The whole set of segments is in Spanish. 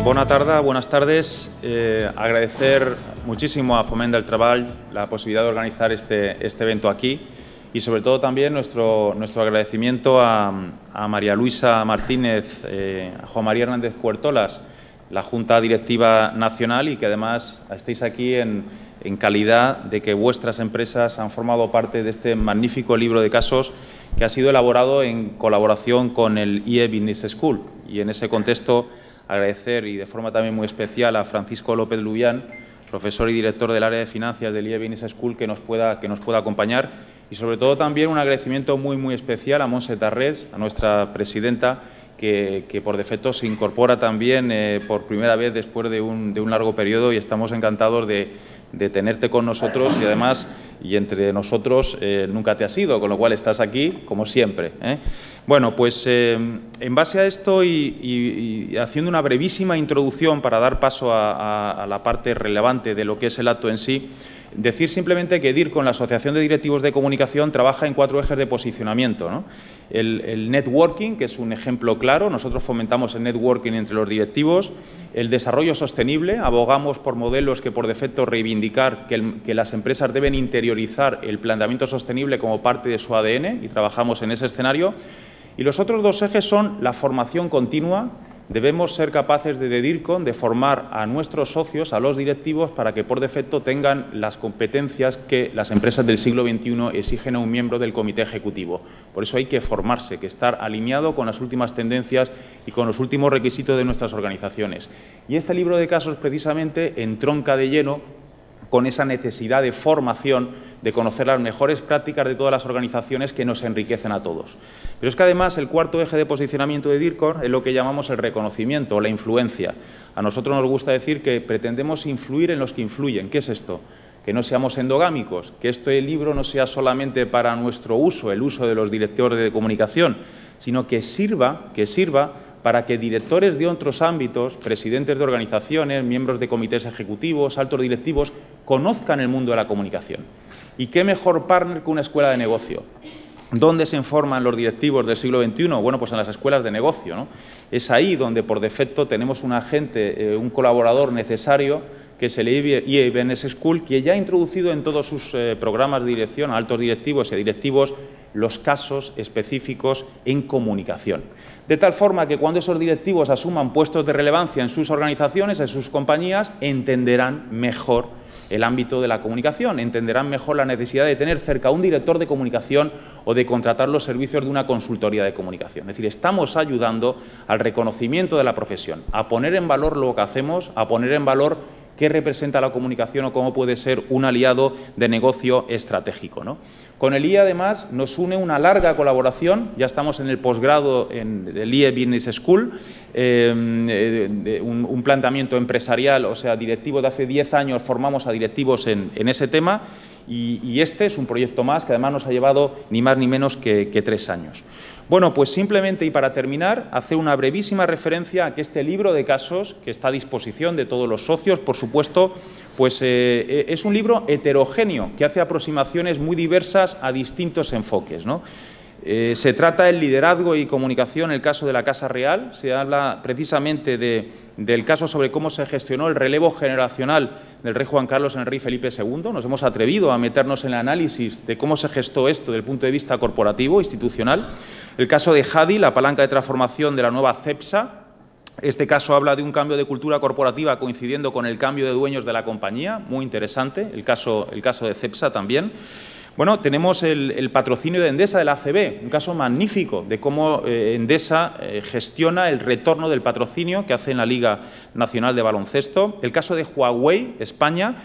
Bona tarda, buenas tardes. Agradecer muchísimo a Foment del Treball la posibilidad de organizar este evento aquí y sobre todo también nuestro agradecimiento a María Luisa Martínez, a Juan María Hernández Puertolas, la Junta Directiva Nacional, y que además estéis aquí en calidad de que vuestras empresas han formado parte de este magnífico libro de casos que ha sido elaborado en colaboración con el IE Business School. Y en ese contexto agradecer, y de forma también muy especial, a Francisco López Lubián, profesor y director del área de finanzas del IE Business School, que nos pueda acompañar, y sobre todo también un agradecimiento muy especial a Montse Tarrés, a nuestra presidenta, que por defecto se incorpora también por primera vez después de un largo periodo, y estamos encantados de tenerte con nosotros, y además, y entre nosotros, nunca te has ido, con lo cual estás aquí como siempre. Bueno, pues en base a esto y haciendo una brevísima introducción para dar paso a la parte relevante de lo que es el acto en sí, decir simplemente que DIRCON, la Asociación de Directivos de Comunicación, trabaja en 4 ejes de posicionamiento, ¿no? El networking, que es un ejemplo claro, nosotros fomentamos el networking entre los directivos. El desarrollo sostenible, abogamos por modelos que por defecto reivindicar que las empresas deben interiorizar el planteamiento sostenible como parte de su ADN, y trabajamos en ese escenario. Y los otros 2 ejes son la formación continua. Debemos ser capaces de DIRCON de formar a nuestros socios, a los directivos, para que por defecto tengan las competencias que las empresas del siglo XXI exigen a un miembro del comité ejecutivo. Por eso hay que formarse, que estar alineado con las últimas tendencias y con los últimos requisitos de nuestras organizaciones. Y este libro de casos precisamente entronca de lleno con esa necesidad de formación, de conocer las mejores prácticas de todas las organizaciones que nos enriquecen a todos. Pero es que además el 4 eje de posicionamiento de DIRCON es lo que llamamos el reconocimiento o la influencia. A nosotros nos gusta decir que pretendemos influir en los que influyen. ¿Qué es esto? Que no seamos endogámicos, que este libro no sea solamente para nuestro uso, el uso de los directores de comunicación, sino que sirva para que directores de otros ámbitos, presidentes de organizaciones, miembros de comités ejecutivos, altos directivos, conozcan el mundo de la comunicación. ¿Y qué mejor partner que una escuela de negocio? ¿Dónde se forman los directivos del siglo XXI? Bueno, pues en las escuelas de negocio, ¿no? Es ahí donde por defecto tenemos un agente, un colaborador necesario, que es el IE Business School, que ya ha introducido en todos sus programas de dirección a altos directivos y a directivos los casos específicos en comunicación. De tal forma que cuando esos directivos asuman puestos de relevancia en sus organizaciones, en sus compañías, entenderán mejor el ámbito de la comunicación, entenderán mejor la necesidad de tener cerca a un director de comunicación o de contratar los servicios de una consultoría de comunicación. Es decir, estamos ayudando al reconocimiento de la profesión, a poner en valor lo que hacemos, a poner en valor qué representa la comunicación o cómo puede ser un aliado de negocio estratégico, ¿no? Con el IE, además, nos une una larga colaboración. Ya estamos en el posgrado del IE Business School, un planteamiento empresarial, o sea, directivo de hace 10 años formamos a directivos en ese tema, y este es un proyecto más que además nos ha llevado ni más ni menos que 3 años. Bueno, pues simplemente, y para terminar, hacer una brevísima referencia a que este libro de casos, que está a disposición de todos los socios, por supuesto, pues es un libro heterogéneo, que hace aproximaciones muy diversas a distintos enfoques, ¿no? Se trata del liderazgo y comunicación en el caso de la Casa Real. Se habla precisamente del caso sobre cómo se gestionó el relevo generacional del rey Juan Carlos en el rey Felipe II. Nos hemos atrevido a meternos en el análisis de cómo se gestó esto desde el punto de vista corporativo, institucional. El caso de JADI, la palanca de transformación de la nueva CEPSA. Este caso habla de un cambio de cultura corporativa coincidiendo con el cambio de dueños de la compañía. Muy interesante el caso de CEPSA también. Bueno, tenemos el patrocinio de Endesa del ACB, un caso magnífico de cómo Endesa gestiona el retorno del patrocinio que hace en la Liga Nacional de Baloncesto. El caso de Huawei, España,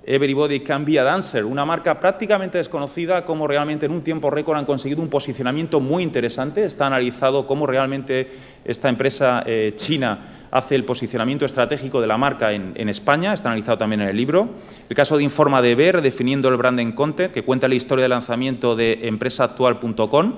Everybody Can Be a Dancer, una marca prácticamente desconocida, cómo realmente en un tiempo récord han conseguido un posicionamiento muy interesante. Está analizado cómo realmente esta empresa china hace el posicionamiento estratégico de la marca en España, está analizado también en el libro. El caso de InformaDB, redefiniendo el branding content, que cuenta la historia del lanzamiento de empresaactual.com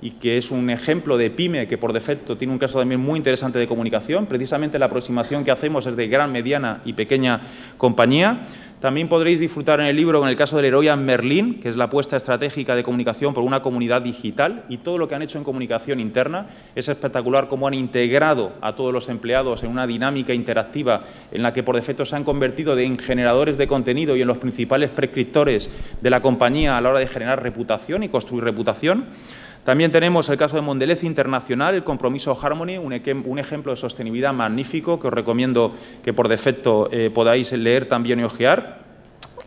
y que es un ejemplo de pyme que por defecto tiene un caso también muy interesante de comunicación. Precisamente la aproximación que hacemos es de gran, mediana y pequeña compañía. También podréis disfrutar en el libro con el caso del Leroy Merlin, que es la apuesta estratégica de comunicación por una comunidad digital, y todo lo que han hecho en comunicación interna. Es espectacular cómo han integrado a todos los empleados en una dinámica interactiva en la que por defecto se han convertido en generadores de contenido y en los principales prescriptores de la compañía a la hora de generar reputación y construir reputación. También tenemos el caso de Mondelez Internacional, el compromiso Harmony, un ejemplo de sostenibilidad magnífico que os recomiendo que por defecto podáis leer también y ojear.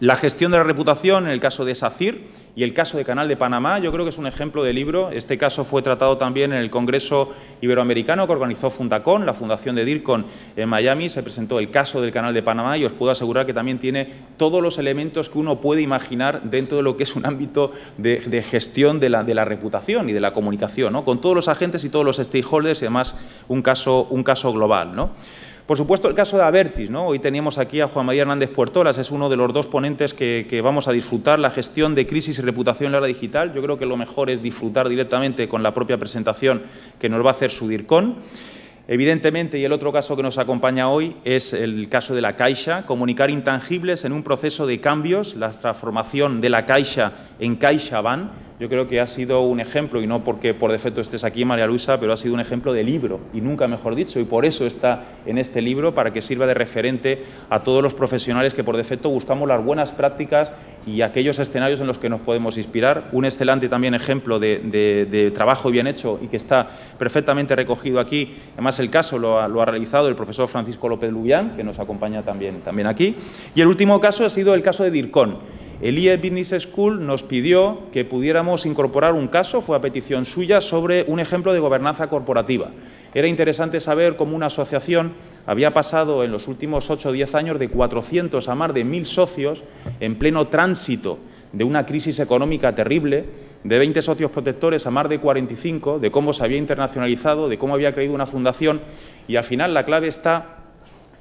La gestión de la reputación en el caso de SACIR y el caso de Canal de Panamá, yo creo que es un ejemplo de libro. Este caso fue tratado también en el Congreso Iberoamericano que organizó Fundacon, la fundación de DIRCON en Miami. Se presentó el caso del Canal de Panamá y os puedo asegurar que también tiene todos los elementos que uno puede imaginar dentro de lo que es un ámbito de gestión de la reputación y de la comunicación, ¿no? Con todos los agentes y todos los stakeholders y además un caso global, ¿no? Por supuesto, el caso de Abertis, ¿no? Hoy teníamos aquí a Juan María Hernández Puertolas, es uno de los dos ponentes que vamos a disfrutar, la gestión de crisis y reputación en la era digital. Yo creo que lo mejor es disfrutar directamente con la propia presentación que nos va a hacer su DIRCON. Evidentemente, y el otro caso que nos acompaña hoy es el caso de la Caixa, comunicar intangibles en un proceso de cambios, la transformación de la Caixa en CaixaBank. Yo creo que ha sido un ejemplo, y no porque por defecto estés aquí, María Luisa, pero ha sido un ejemplo de libro, y nunca mejor dicho, y por eso está en este libro, para que sirva de referente a todos los profesionales que por defecto buscamos las buenas prácticas y aquellos escenarios en los que nos podemos inspirar. Un excelente también ejemplo de trabajo bien hecho y que está perfectamente recogido aquí. Además, el caso lo ha realizado el profesor Francisco López Lubián, que nos acompaña también aquí. Y el último caso ha sido el caso de DIRCON. El IE Business School nos pidió que pudiéramos incorporar un caso, fue a petición suya, sobre un ejemplo de gobernanza corporativa. Era interesante saber cómo una asociación había pasado en los últimos 8 o 10 años de 400 a más de 1000 socios en pleno tránsito de una crisis económica terrible, de 20 socios protectores a más de 45, de cómo se había internacionalizado, de cómo había creado una fundación, y al final la clave está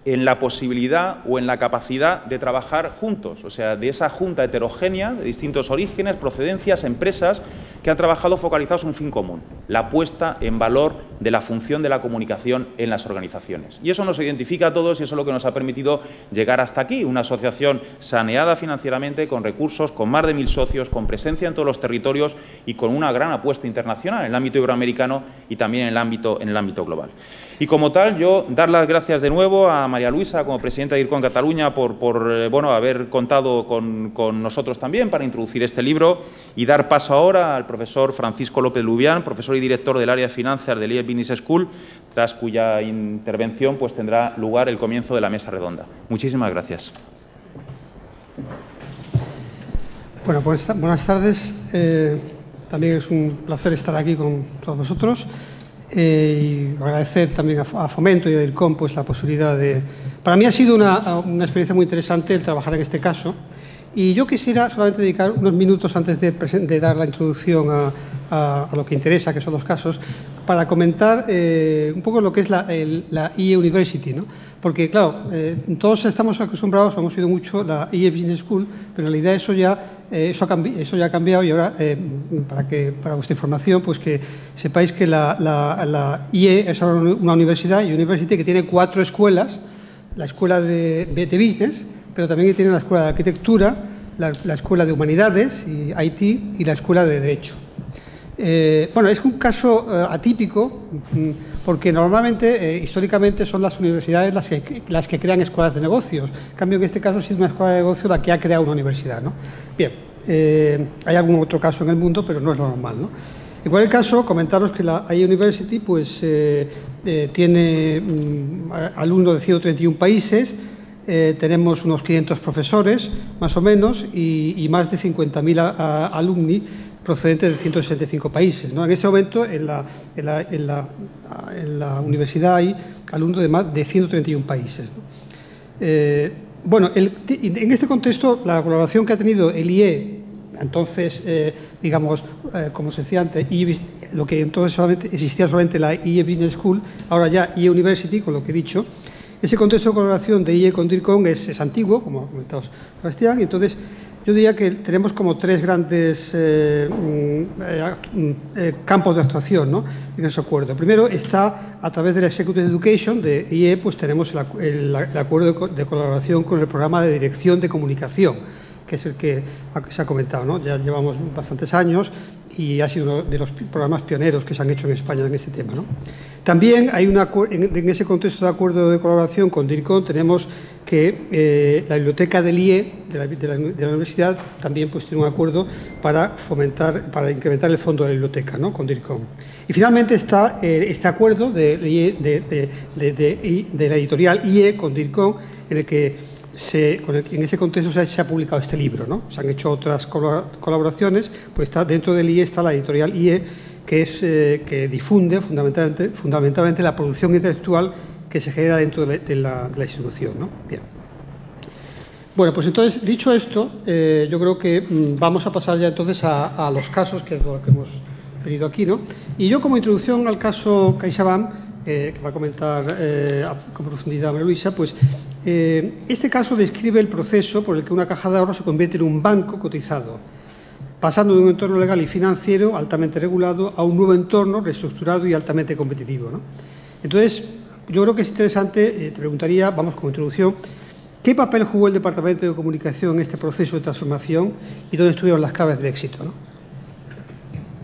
en la posibilidad o en la capacidad de trabajar juntos, o sea, de esa junta heterogénea de distintos orígenes, procedencias, empresas que han trabajado focalizados en un fin común, la puesta en valor de la función de la comunicación en las organizaciones. Y eso nos identifica a todos y eso es lo que nos ha permitido llegar hasta aquí, una asociación saneada financieramente, con recursos, con más de 1000 socios, con presencia en todos los territorios y con una gran apuesta internacional en el ámbito iberoamericano y también en el ámbito global. Y como tal, yo dar las gracias de nuevo a María Luisa, como presidenta de DIRCON Cataluña, por haber contado con nosotros también para introducir este libro, y dar paso ahora al profesor Francisco López Lubián, profesor y director del área de finanzas del IE Business School, tras cuya intervención pues tendrá lugar el comienzo de la mesa redonda. Muchísimas gracias. Bueno, pues buenas tardes. También es un placer estar aquí con todos vosotros. Y agradecer también a Fomento y a DIRCON pues la posibilidad de... Para mí ha sido una experiencia muy interesante el trabajar en este caso, y yo quisiera solamente dedicar unos minutos antes de dar la introducción a lo que interesa, que son los casos, para comentar un poco lo que es la IE University, ¿no? Porque, claro, todos estamos acostumbrados, hemos oído mucho la IE Business School, pero en realidad eso ya ha cambiado, y ahora, para vuestra información, pues que sepáis que la IE es ahora una university que tiene 4 escuelas: la escuela de Business, pero también tiene la escuela de Arquitectura, la escuela de Humanidades y IT y la escuela de Derecho. Bueno, es un caso atípico, porque normalmente, históricamente, son las universidades las que crean escuelas de negocios. En cambio, en este caso, ha sido una escuela de negocios la que ha creado una universidad, ¿no? Bien, hay algún otro caso en el mundo, pero no es lo normal, ¿no? En cualquier caso, comentaros que la IE University pues, tiene alumnos de 131 países, tenemos unos 500 profesores, más o menos, y más de 50.000 alumni procedentes de 165 países, ¿no? En este momento, en la universidad hay alumnos de más de 131 países, ¿no? Bueno, en este contexto, la colaboración que ha tenido el IE, entonces, digamos, como se decía antes, lo que entonces existía solamente la IE Business School, ahora ya IE University, con lo que he dicho. Ese contexto de colaboración de IE con DIRCON es antiguo, como ha comentado Sebastián, y entonces yo diría que tenemos como tres grandes campos de actuación, ¿no?, en ese acuerdo. Primero está a través de la Executive Education de IE, pues tenemos el acuerdo de colaboración con el programa de dirección de comunicación, que es el que se ha comentado, ¿no? Ya llevamos bastantes años y ha sido uno de los programas pioneros que se han hecho en España en este tema, ¿no? También hay en ese contexto de acuerdo de colaboración con DIRCOM tenemos que la biblioteca del IE, de la universidad, también pues tiene un acuerdo para incrementar el fondo de la biblioteca, ¿no?, con DIRCOM. Y finalmente está este acuerdo de la editorial IE con DIRCOM, en el que en ese contexto se ha publicado este libro, ¿no? Se han hecho otras colaboraciones, pues dentro del IE está la editorial IE, que difunde fundamentalmente la producción intelectual que se genera dentro de la institución, ¿no? Bien. Bueno, pues entonces, dicho esto, yo creo que vamos a pasar ya entonces a los casos que hemos venido aquí, ¿no? Y yo, como introducción al caso CaixaBank, que va a comentar con profundidad María Luisa, pues este caso describe el proceso por el que una caja de ahorros se convierte en un banco cotizado, pasando de un entorno legal y financiero altamente regulado a un nuevo entorno reestructurado y altamente competitivo, ¿no? Entonces, yo creo que es interesante, te preguntaría, vamos como introducción, ¿qué papel jugó el Departamento de Comunicación en este proceso de transformación y dónde estuvieron las claves del éxito, ¿no?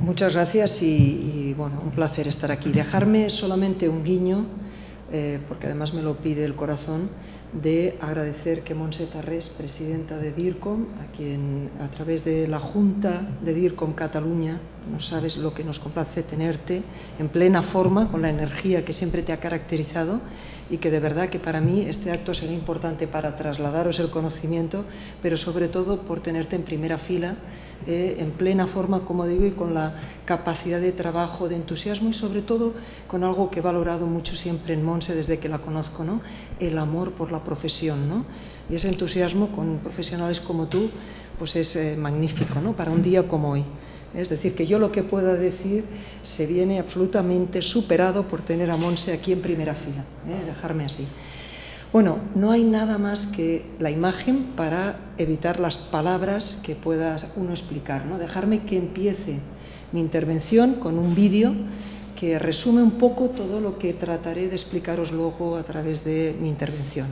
Muchas gracias y bueno, un placer estar aquí. Dejarme solamente un guiño, porque además me lo pide el corazón, de agradecer que Montse Tarrés, presidenta de DIRCOM, a quien a través de la Junta de DIRCOM Cataluña, no sabes lo que nos complace tenerte en plena forma, con la energía que siempre te ha caracterizado, y que de verdad que para mí este acto será importante para trasladaros el conocimiento, pero sobre todo por tenerte en primera fila, en plena forma, como digo, y con la capacidad de trabajo, de entusiasmo y sobre todo con algo que he valorado mucho siempre en Montse desde que la conozco, ¿no?, el amor por la profesión, ¿no? Y ese entusiasmo con profesionales como tú pues es magnífico, ¿no?, para un día como hoy. Es decir, que yo lo que pueda decir se viene absolutamente superado por tener a Montse aquí en primera fila, dejarme así. Bueno, no hay nada más que la imagen para evitar las palabras que pueda uno explicar, ¿no? Dejarme que empiece mi intervención con un vídeo que resume un poco todo lo que trataré de explicaros luego a través de mi intervención.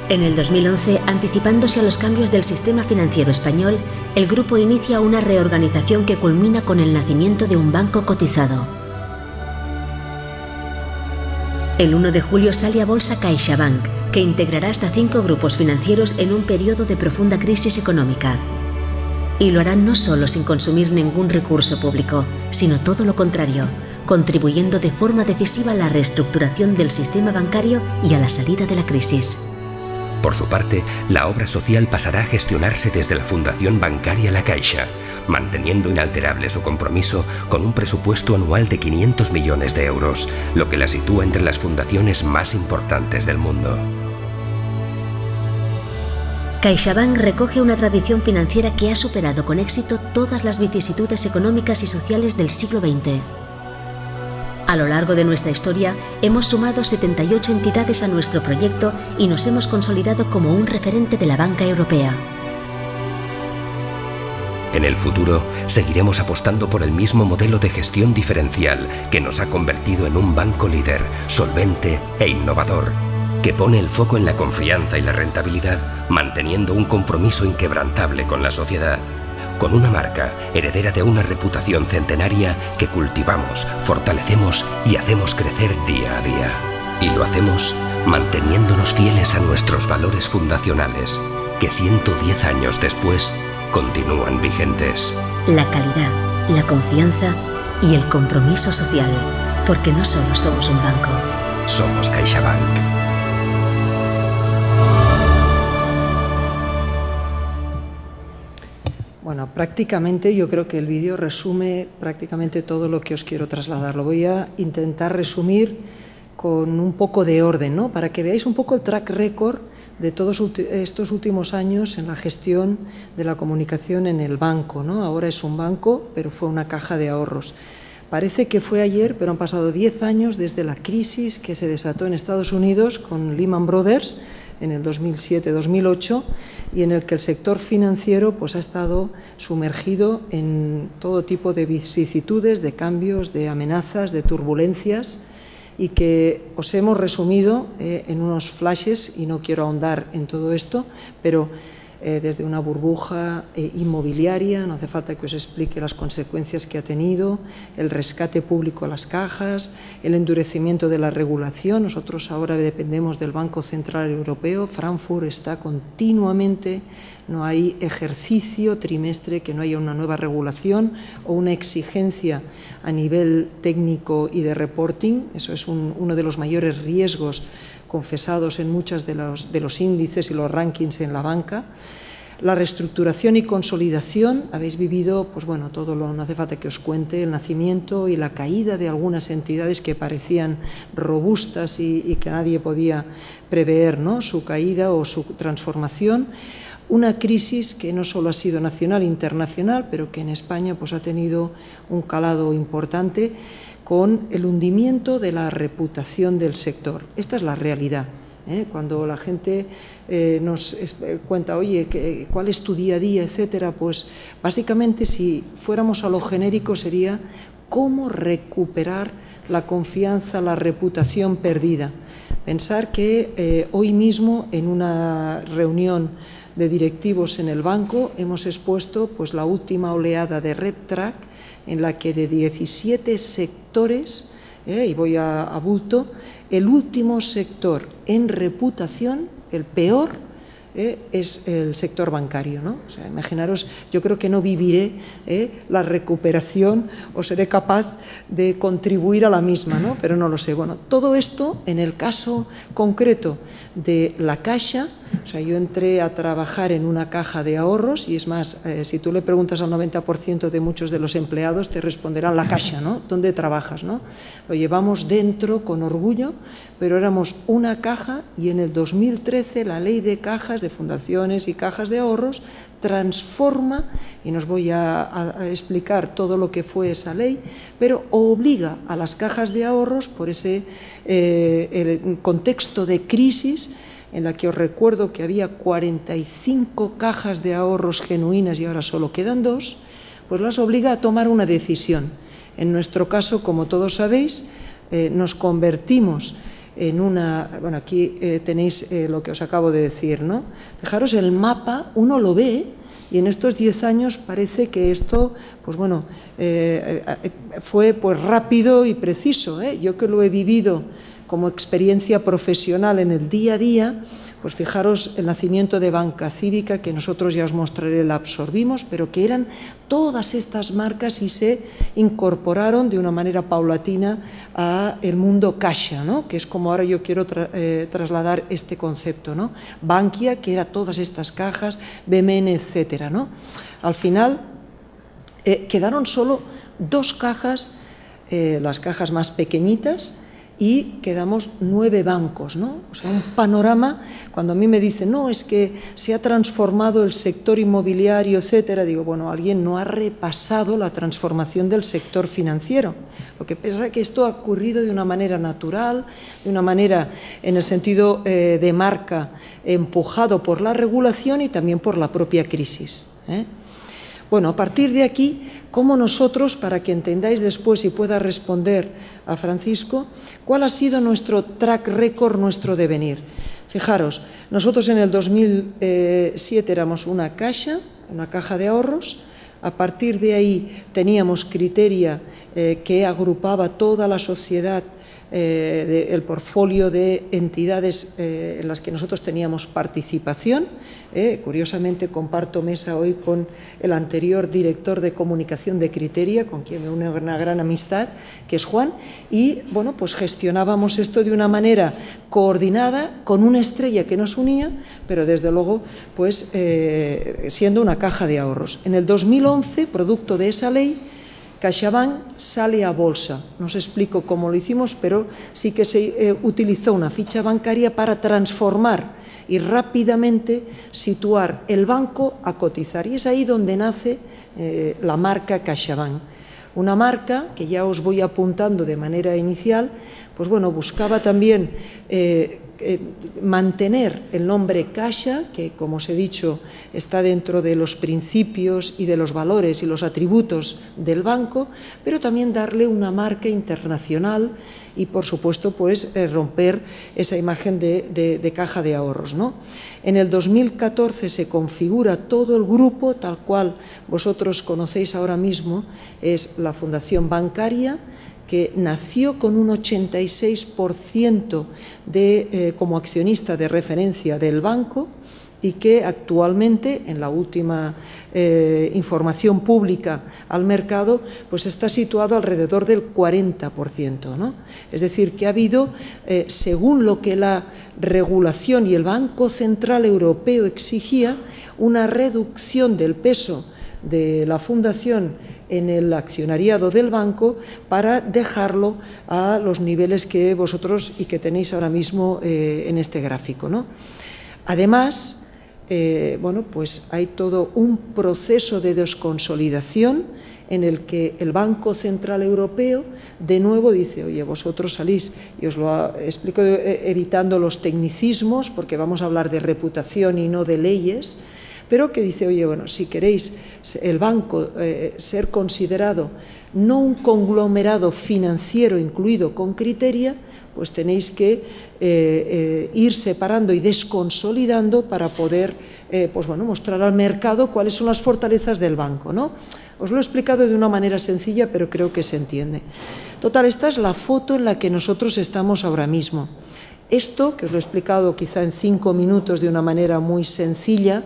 En el 2011, anticipándose a los cambios del sistema financiero español, el grupo inicia una reorganización que culmina con el nacimiento de un banco cotizado. El 1 de julio sale a bolsa CaixaBank, que integrará hasta 5 grupos financieros en un periodo de profunda crisis económica. Y lo harán no solo sin consumir ningún recurso público, sino todo lo contrario, contribuyendo de forma decisiva a la reestructuración del sistema bancario y a la salida de la crisis. Por su parte, la obra social pasará a gestionarse desde la Fundación Bancaria La Caixa, manteniendo inalterable su compromiso con un presupuesto anual de 500 millones de euros, lo que la sitúa entre las fundaciones más importantes del mundo. CaixaBank recoge una tradición financiera que ha superado con éxito todas las vicisitudes económicas y sociales del siglo XX. A lo largo de nuestra historia, hemos sumado 78 entidades a nuestro proyecto y nos hemos consolidado como un referente de la banca europea. En el futuro, seguiremos apostando por el mismo modelo de gestión diferencial que nos ha convertido en un banco líder, solvente e innovador, que pone el foco en la confianza y la rentabilidad, manteniendo un compromiso inquebrantable con la sociedad, con una marca heredera de una reputación centenaria que cultivamos, fortalecemos y hacemos crecer día a día. Y lo hacemos manteniéndonos fieles a nuestros valores fundacionales, que 110 años después continúan vigentes. La calidad, la confianza y el compromiso social, porque no solo somos un banco. Somos CaixaBank. Bueno, prácticamente yo creo que el vídeo resume prácticamente todo lo que os quiero trasladar. Lo voy a intentar resumir con un poco de orden, ¿no?, para que veáis un poco el track record de todos estos últimos años en la gestión de la comunicación en el banco, ¿no? Ahora es un banco, pero fue una caja de ahorros. Parece que fue ayer, pero han pasado 10 años desde la crisis que se desató en Estados Unidos con Lehman Brothers, en el 2007-2008 y en el que el sector financiero pues, ha estado sumergido en todo tipo de vicisitudes, de cambios, de amenazas, de turbulencias, y que os hemos resumido en unos flashes, y no quiero ahondar en todo esto, pero desde una burbuja inmobiliaria, no hace falta que os explique las consecuencias que ha tenido, el rescate público a las cajas, el endurecimiento de la regulación. Nosotros ahora dependemos del Banco Central Europeo, Frankfurt está continuamente, no hay ejercicio trimestre que no haya una nueva regulación o una exigencia a nivel técnico y de reporting. Eso es uno de los mayores riesgos confesados en muchos de los índices y los rankings en la banca. La reestructuración y consolidación, habéis vivido, pues bueno, no hace falta que os cuente, el nacimiento y la caída de algunas entidades que parecían robustas y que nadie podía prever, ¿no?, su caída o su transformación. Una crisis que no solo ha sido nacional e internacional, pero que en España pues, ha tenido un calado importante, con el hundimiento de la reputación del sector. Esta es la realidad. Cuando la gente nos cuenta, oye, ¿cuál es tu día a día?, etcétera, pues básicamente si fuéramos a lo genérico sería cómo recuperar la confianza, la reputación perdida. Pensar que hoy mismo en una reunión de directivos en el banco hemos expuesto pues, la última oleada de RepTrak, en la que de 17 sectores, y voy a bulto, el último sector en reputación, el peor, es el sector bancario, ¿no? O sea, imaginaros, yo creo que no viviré la recuperación o seré capaz de contribuir a la misma, ¿no? Pero no lo sé. Bueno, todo esto en el caso concreto de la Caixa, o sea, yo entré a trabajar en una caja de ahorros y es más, si tú le preguntas al 90% de muchos de los empleados te responderán la Caixa, ¿no? ¿Dónde trabajas, no? Lo llevamos dentro con orgullo, pero éramos una caja y en el 2013 la ley de cajas, de fundaciones y cajas de ahorros transforma, y nos voy a explicar todo lo que fue esa ley, pero obliga a las cajas de ahorros por ese el contexto de crisis en la que os recuerdo que había 45 cajas de ahorros genuinas y ahora solo quedan 2, pues las obliga a tomar una decisión. En nuestro caso, como todos sabéis, nos convertimos en una... Bueno, aquí tenéis lo que os acabo de decir, ¿no? Fijaros, el mapa, uno lo ve y en estos 10 años parece que esto, pues bueno, fue pues rápido y preciso, ¿eh? Yo que lo he vivido como experiencia profesional en el día a día, pues fijaros el nacimiento de Banca Cívica, que nosotros ya os mostraré, la absorbimos, pero que eran todas estas marcas y se incorporaron de una manera paulatina a el mundo Caixa, ¿no? Que es como ahora yo quiero trasladar este concepto, ¿no? Bankia, que era todas estas cajas, BMN, etcétera, ¿no? Al final quedaron solo 2 cajas, las cajas más pequeñitas, y quedamos 9 bancos, ¿no? O sea, un panorama, cuando a mí me dicen, no, es que se ha transformado el sector inmobiliario, etcétera, digo, bueno, alguien no ha repasado la transformación del sector financiero. Lo que pasa es que esto ha ocurrido de una manera natural, de una manera en el sentido de marca, empujado por la regulación y también por la propia crisis, ¿eh? Bueno, a partir de aquí, cómo nosotros, para que entendáis después y pueda responder a Francisco, cuál ha sido nuestro track record, nuestro devenir. Fijaros, nosotros en el 2007 éramos una caja de ahorros, a partir de ahí teníamos Criteria que agrupaba toda la sociedad, el portfolio de entidades en las que nosotros teníamos participación. Curiosamente comparto mesa hoy con el anterior director de comunicación de Criteria, con quien me une una gran amistad, que es Juan, y bueno, pues gestionábamos esto de una manera coordinada, con una estrella que nos unía, pero desde luego pues siendo una caja de ahorros. En el 2011, producto de esa ley, CaixaBank sale a bolsa. No os explico cómo lo hicimos, pero sí que se utilizó una ficha bancaria para transformar y rápidamente situar el banco a cotizar. Y es ahí donde nace la marca CaixaBank. Una marca que ya os voy apuntando de manera inicial, pues bueno, buscaba también mantener el nombre Caixa, que como os he dicho está dentro de los principios y de los valores y los atributos del banco, pero también darle una marca internacional y por supuesto pues romper esa imagen de caja de ahorros, ¿no? En el 2014 se configura todo el grupo tal cual vosotros conocéis ahora mismo, es la Fundación Bancaria, que nació con un 86% como accionista de referencia del banco y que actualmente, en la última información pública al mercado, pues está situado alrededor del 40%, ¿no? Es decir, que ha habido, según lo que la regulación y el Banco Central Europeo exigía, una reducción del peso de la Fundación en el accionariado del banco para dejarlo a los niveles que vosotros y que tenéis ahora mismo en este gráfico, ¿no? Además, bueno, pues hay todo un proceso de desconsolidación en el que el Banco Central Europeo de nuevo dice, oye, vosotros salís, y os lo explico evitando los tecnicismos porque vamos a hablar de reputación y no de leyes, pero que dice, oye, bueno, si queréis el banco ser considerado no un conglomerado financiero incluido con Criteria, pues tenéis que ir separando y desconsolidando para poder pues bueno, mostrar al mercado cuáles son las fortalezas del banco, ¿no? Os lo he explicado de una manera sencilla, pero creo que se entiende. Total, esta es la foto en la que nosotros estamos ahora mismo. Esto, que os lo he explicado quizá en 5 minutos de una manera muy sencilla,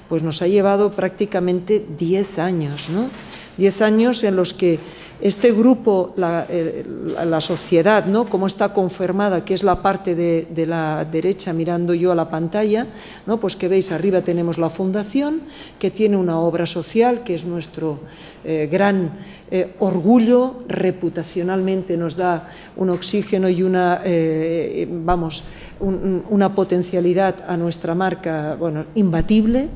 pues nos ha llevado prácticamente 10 años, ¿no? 10 años en los que este grupo, la sociedad, ¿no?, como está conformada, que es la parte de la derecha mirando yo a la pantalla, ¿no?, pues que veis arriba tenemos la fundación, que tiene una obra social, que es nuestro gran orgullo, reputacionalmente nos da un oxígeno y una, una potencialidad a nuestra marca, bueno, imbatible,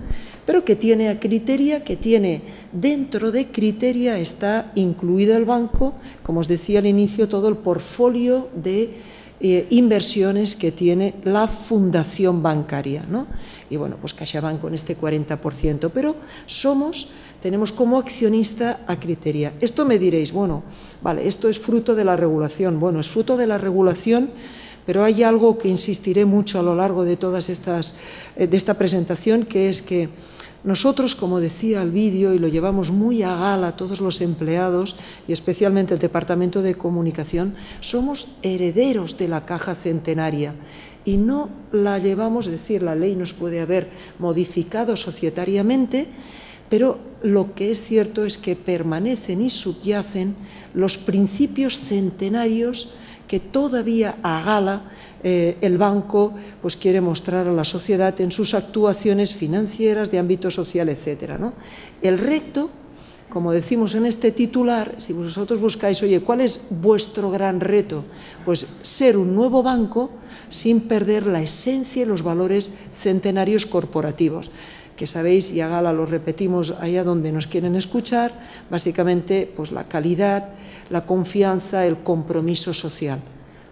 pero que tiene a Criteria, que tiene dentro de Criteria está incluido el banco, como os decía al inicio, todo el portfolio de inversiones que tiene la fundación bancaria, ¿no? Y bueno, pues CaixaBank con este 40%, pero tenemos como accionista a Criteria. Esto me diréis, bueno, vale, esto es fruto de la regulación. Bueno, es fruto de la regulación, pero hay algo que insistiré mucho a lo largo de todas estas, de esta presentación, que es que nosotros, como decía el vídeo, y lo llevamos muy a gala todos los empleados y especialmente el Departamento de Comunicación, somos herederos de la Caja Centenaria y no la llevamos, es decir, la ley nos puede haber modificado societariamente, pero lo que es cierto es que permanecen y subyacen los principios centenarios que todavía a gala el banco pues quiere mostrar a la sociedad en sus actuaciones financieras de ámbito social, etcétera, ¿no? El reto, como decimos en este titular, si vosotros buscáis, oye, ¿cuál es vuestro gran reto? Pues ser un nuevo banco sin perder la esencia y los valores centenarios corporativos, que sabéis, y a gala lo repetimos allá donde nos quieren escuchar, básicamente pues la calidad, la confianza, el compromiso social.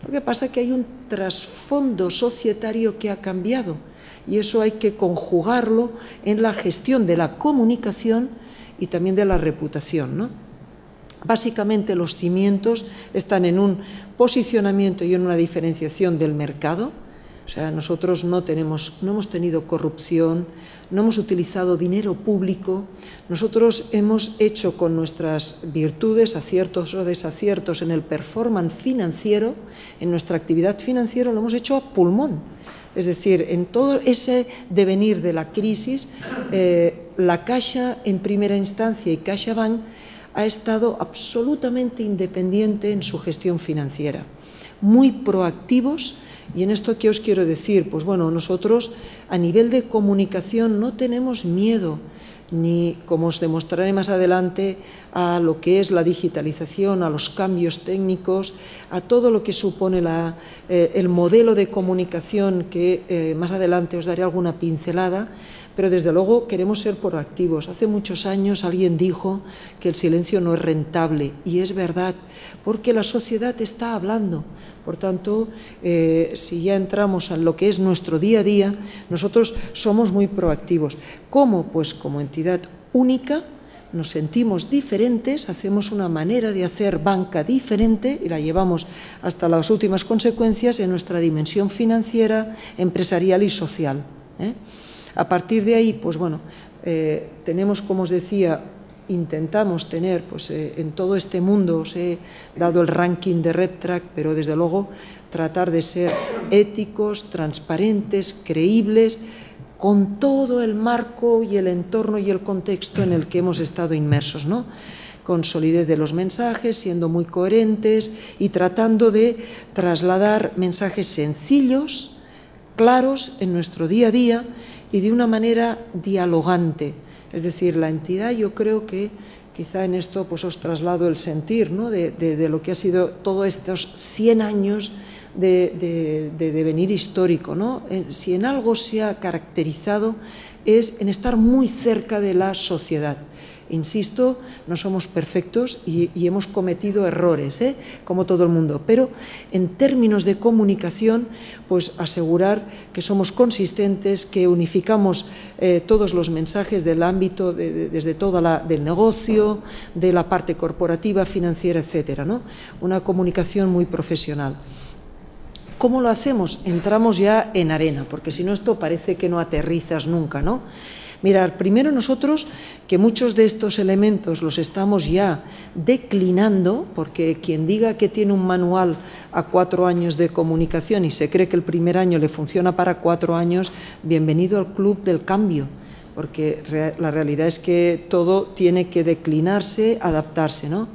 Lo que pasa es que hay un trasfondo societario que ha cambiado y eso hay que conjugarlo en la gestión de la comunicación y también de la reputación, ¿no? Básicamente los cimientos están en un posicionamiento y en una diferenciación del mercado. O sea, nosotros no hemos tenido corrupción, no hemos utilizado dinero público, nosotros hemos hecho con nuestras virtudes, aciertos o desaciertos en el performance financiero, en nuestra actividad financiera, lo hemos hecho a pulmón. Es decir, en todo ese devenir de la crisis, la Caixa en primera instancia y CaixaBank ha estado absolutamente independiente en su gestión financiera, muy proactivos. Y en esto, ¿qué os quiero decir? Pues bueno, nosotros a nivel de comunicación no tenemos miedo, ni, como os demostraré más adelante, a lo que es la digitalización, a los cambios técnicos, a todo lo que supone el modelo de comunicación que más adelante os daré alguna pincelada, pero desde luego queremos ser proactivos. Hace muchos años alguien dijo que el silencio no es rentable, y es verdad, porque la sociedad está hablando. Por tanto, si ya entramos en lo que es nuestro día a día, nosotros somos muy proactivos. ¿Cómo? Pues como entidad única, nos sentimos diferentes, hacemos una manera de hacer banca diferente y la llevamos hasta las últimas consecuencias en nuestra dimensión financiera, empresarial y social. A partir de ahí, pues bueno, tenemos, como os decía, intentamos tener, pues en todo este mundo, os he dado el ranking de RepTrak, pero desde luego tratar de ser éticos, transparentes, creíbles, con todo el marco y el entorno y el contexto en el que hemos estado inmersos, ¿no? Con solidez de los mensajes, siendo muy coherentes y tratando de trasladar mensajes sencillos, claros en nuestro día a día y de una manera dialogante. Es decir, la entidad, yo creo que quizá en esto pues os traslado el sentir, ¿no? de lo que ha sido todos estos 100 años de devenir histórico, ¿no? Si en algo se ha caracterizado es en estar muy cerca de la sociedad. Insisto, no somos perfectos y hemos cometido errores, como todo el mundo, pero en términos de comunicación, pues asegurar que somos consistentes, que unificamos todos los mensajes del ámbito, desde toda del negocio, de la parte corporativa, financiera, etcétera, ¿no? Una comunicación muy profesional. ¿Cómo lo hacemos? Entramos ya en arena, porque si no esto parece que no aterrizas nunca, ¿no? Mirar, primero nosotros, que muchos de estos elementos los estamos ya declinando, porque quien diga que tiene un manual a 4 años de comunicación y se cree que el primer año le funciona para 4 años, bienvenido al club del cambio, porque la realidad es que todo tiene que declinarse, adaptarse, ¿no?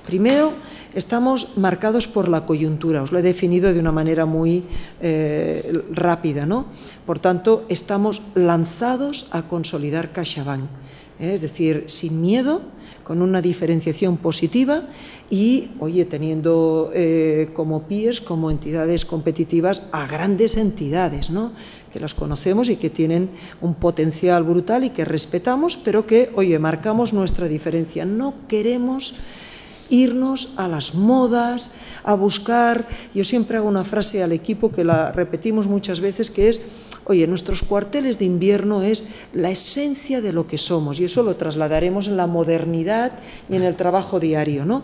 Primero, estamos marcados por la coyuntura, os lo he definido de una manera muy rápida, ¿no? Por tanto, estamos lanzados a consolidar CaixaBank, es decir, sin miedo, con una diferenciación positiva y, oye, teniendo como peers, como entidades competitivas a grandes entidades, ¿no? Que las conocemos y que tienen un potencial brutal y que respetamos, pero que, oye, marcamos nuestra diferencia. No queremos irnos a las modas, a buscar. Yo siempre hago una frase al equipo que la repetimos muchas veces, que es, oye, nuestros cuarteles de invierno es la esencia de lo que somos, y eso lo trasladaremos en la modernidad y en el trabajo diario, ¿no?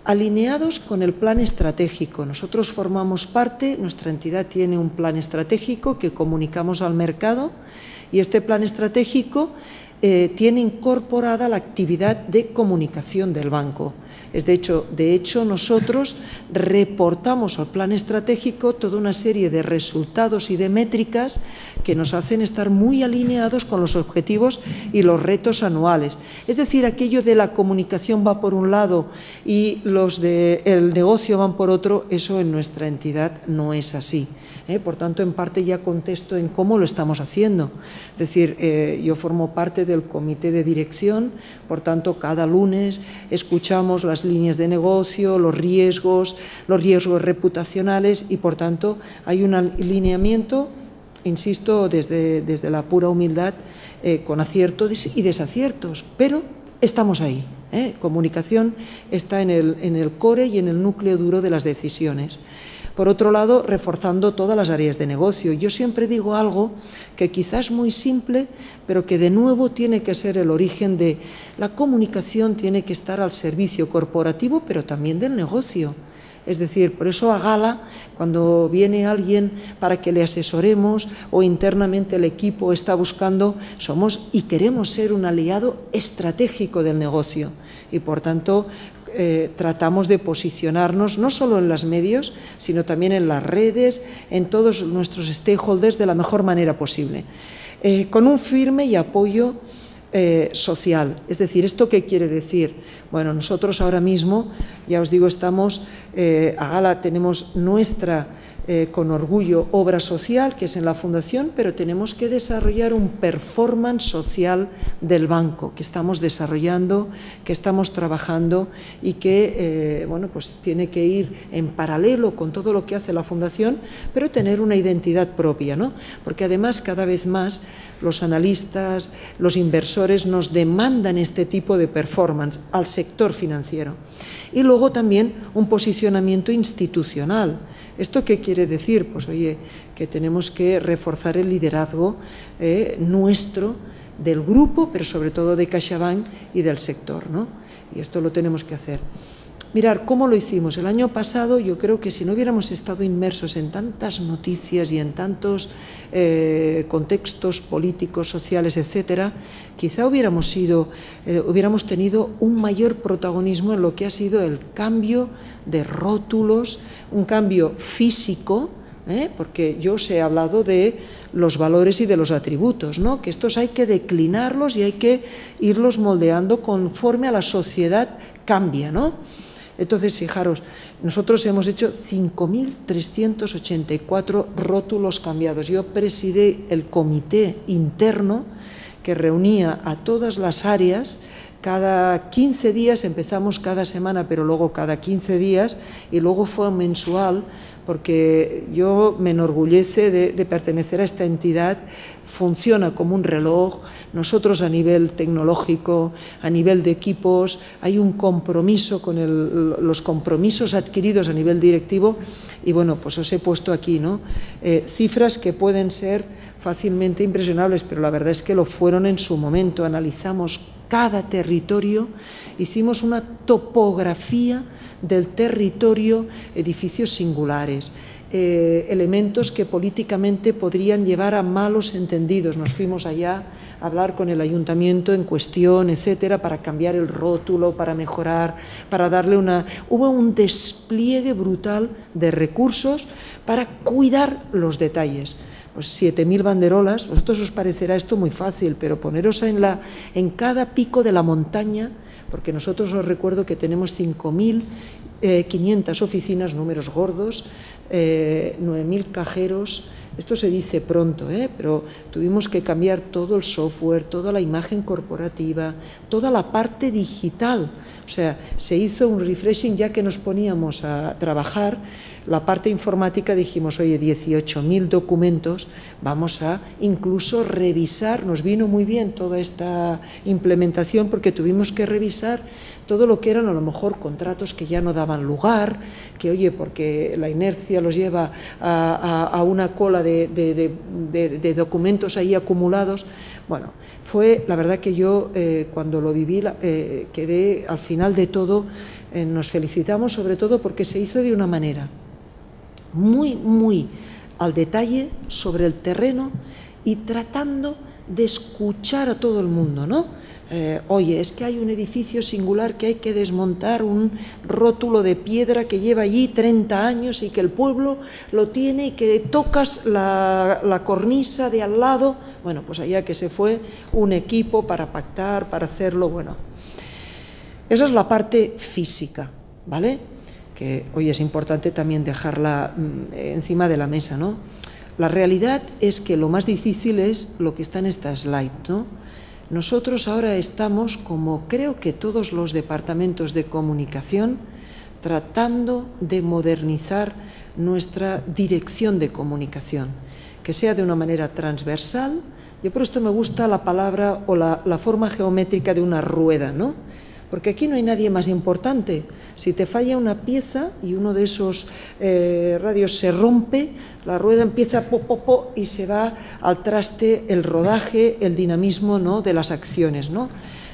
Alineados con el plan estratégico. Nosotros formamos parte, nuestra entidad tiene un plan estratégico que comunicamos al mercado, y este plan estratégico tiene incorporada la actividad de comunicación del banco. De hecho, nosotros reportamos al plan estratégico toda una serie de resultados y de métricas que nos hacen estar muy alineados con los objetivos y los retos anuales. Es decir, aquello de la comunicación va por un lado y los del negocio van por otro, eso en nuestra entidad no es así. Por tanto, en parte ya contesto en cómo lo estamos haciendo. Es decir, yo formo parte del comité de dirección, por tanto, cada lunes escuchamos las líneas de negocio, los riesgos reputacionales y, por tanto, hay un alineamiento, insisto, desde la pura humildad, con aciertos y desaciertos, pero estamos ahí. Comunicación está en el core y en el núcleo duro de las decisiones. Por otro lado, reforzando todas las áreas de negocio. Yo siempre digo algo que quizás es muy simple, pero que de nuevo tiene que ser el origen de la comunicación, tiene que estar al servicio corporativo, pero también del negocio. Es decir, por eso a gala, cuando viene alguien para que le asesoremos o internamente el equipo está buscando, somos y queremos ser un aliado estratégico del negocio y, por tanto, tratamos de posicionarnos no solo en los medios, sino también en las redes, en todos nuestros stakeholders de la mejor manera posible, con un firme y apoyo social. Es decir, ¿esto qué quiere decir? Bueno, nosotros ahora mismo, ya os digo, estamos, a gala tenemos nuestra con orgullo obra social, que es en la Fundación, pero tenemos que desarrollar un performance social del banco que estamos desarrollando, que estamos trabajando y que bueno, pues tiene que ir en paralelo con todo lo que hace la Fundación, pero tener una identidad propia, ¿no? Porque además cada vez más los analistas, los inversores nos demandan este tipo de performance al sector financiero. Y luego también un posicionamiento institucional. ¿Esto qué quiere decir? Pues oye, que tenemos que reforzar el liderazgo nuestro, del grupo, pero sobre todo de CaixaBank y del sector, ¿no? Y esto lo tenemos que hacer. Mirar, ¿cómo lo hicimos? El año pasado yo creo que si no hubiéramos estado inmersos en tantas noticias y en tantos contextos políticos, sociales, etcétera, quizá hubiéramos tenido un mayor protagonismo en lo que ha sido el cambio de rótulos, un cambio físico, porque yo os he hablado de los valores y de los atributos, ¿no? Que estos hay que declinarlos y hay que irlos moldeando conforme a la sociedad cambia, ¿no? Entonces, fijaros, nosotros hemos hecho 5.384 rótulos cambiados. Yo presidí el comité interno que reunía a todas las áreas. Cada 15 días, empezamos cada semana, pero luego cada 15 días, y luego fue mensual, porque yo me enorgullece de pertenecer a esta entidad. Funciona como un reloj. Nosotros a nivel tecnológico, a nivel de equipos, hay un compromiso con los compromisos adquiridos a nivel directivo, y bueno, pues os he puesto aquí, ¿no? Cifras que pueden ser fácilmente impresionables, pero la verdad es que lo fueron en su momento. Analizamos cada territorio, hicimos una topografía del territorio, edificios singulares, elementos que políticamente podrían llevar a malos entendidos. Nos fuimos allá a hablar con el ayuntamiento en cuestión, etcétera, para cambiar el rótulo, para mejorar, para darle una... Hubo un despliegue brutal de recursos para cuidar los detalles. Pues 7.000 banderolas, vosotros os parecerá esto muy fácil, pero poneros en cada pico de la montaña, porque nosotros os recuerdo que tenemos 5.500 oficinas, números gordos, 9.000 cajeros. Esto se dice pronto, pero tuvimos que cambiar todo el software, toda la imagen corporativa, toda la parte digital. O sea, se hizo un refreshing ya que nos poníamos a trabajar. La parte informática dijimos, oye, 18.000 documentos, vamos a incluso revisar. Nos vino muy bien toda esta implementación porque tuvimos que revisar todo lo que eran a lo mejor contratos que ya no daban lugar, que oye, porque la inercia los lleva a una cola de documentos ahí acumulados. Bueno, fue la verdad que yo cuando lo viví quedé al final de todo, nos felicitamos sobre todo porque se hizo de una manera muy, muy al detalle, sobre el terreno y tratando de escuchar a todo el mundo, ¿no? Oye, es que hay un edificio singular que hay que desmontar, un rótulo de piedra que lleva allí 30 años y que el pueblo lo tiene y que tocas la cornisa de al lado. Bueno, pues allá que se fue un equipo para pactar, para hacerlo, bueno. Esa es la parte física, ¿vale? Que hoy es importante también dejarla encima de la mesa, ¿no? La realidad es que lo más difícil es lo que está en esta slide, ¿no? Nosotros ahora estamos, como creo que todos los departamentos de comunicación, tratando de modernizar nuestra dirección de comunicación, que sea de una manera transversal. Yo por esto me gusta la palabra o la forma geométrica de una rueda, ¿no? Porque aquí no hay nadie más importante. Si te falla una pieza y uno de esos radios se rompe, la rueda empieza y se va al traste el rodaje, el dinamismo, ¿no?, de las acciones, ¿no?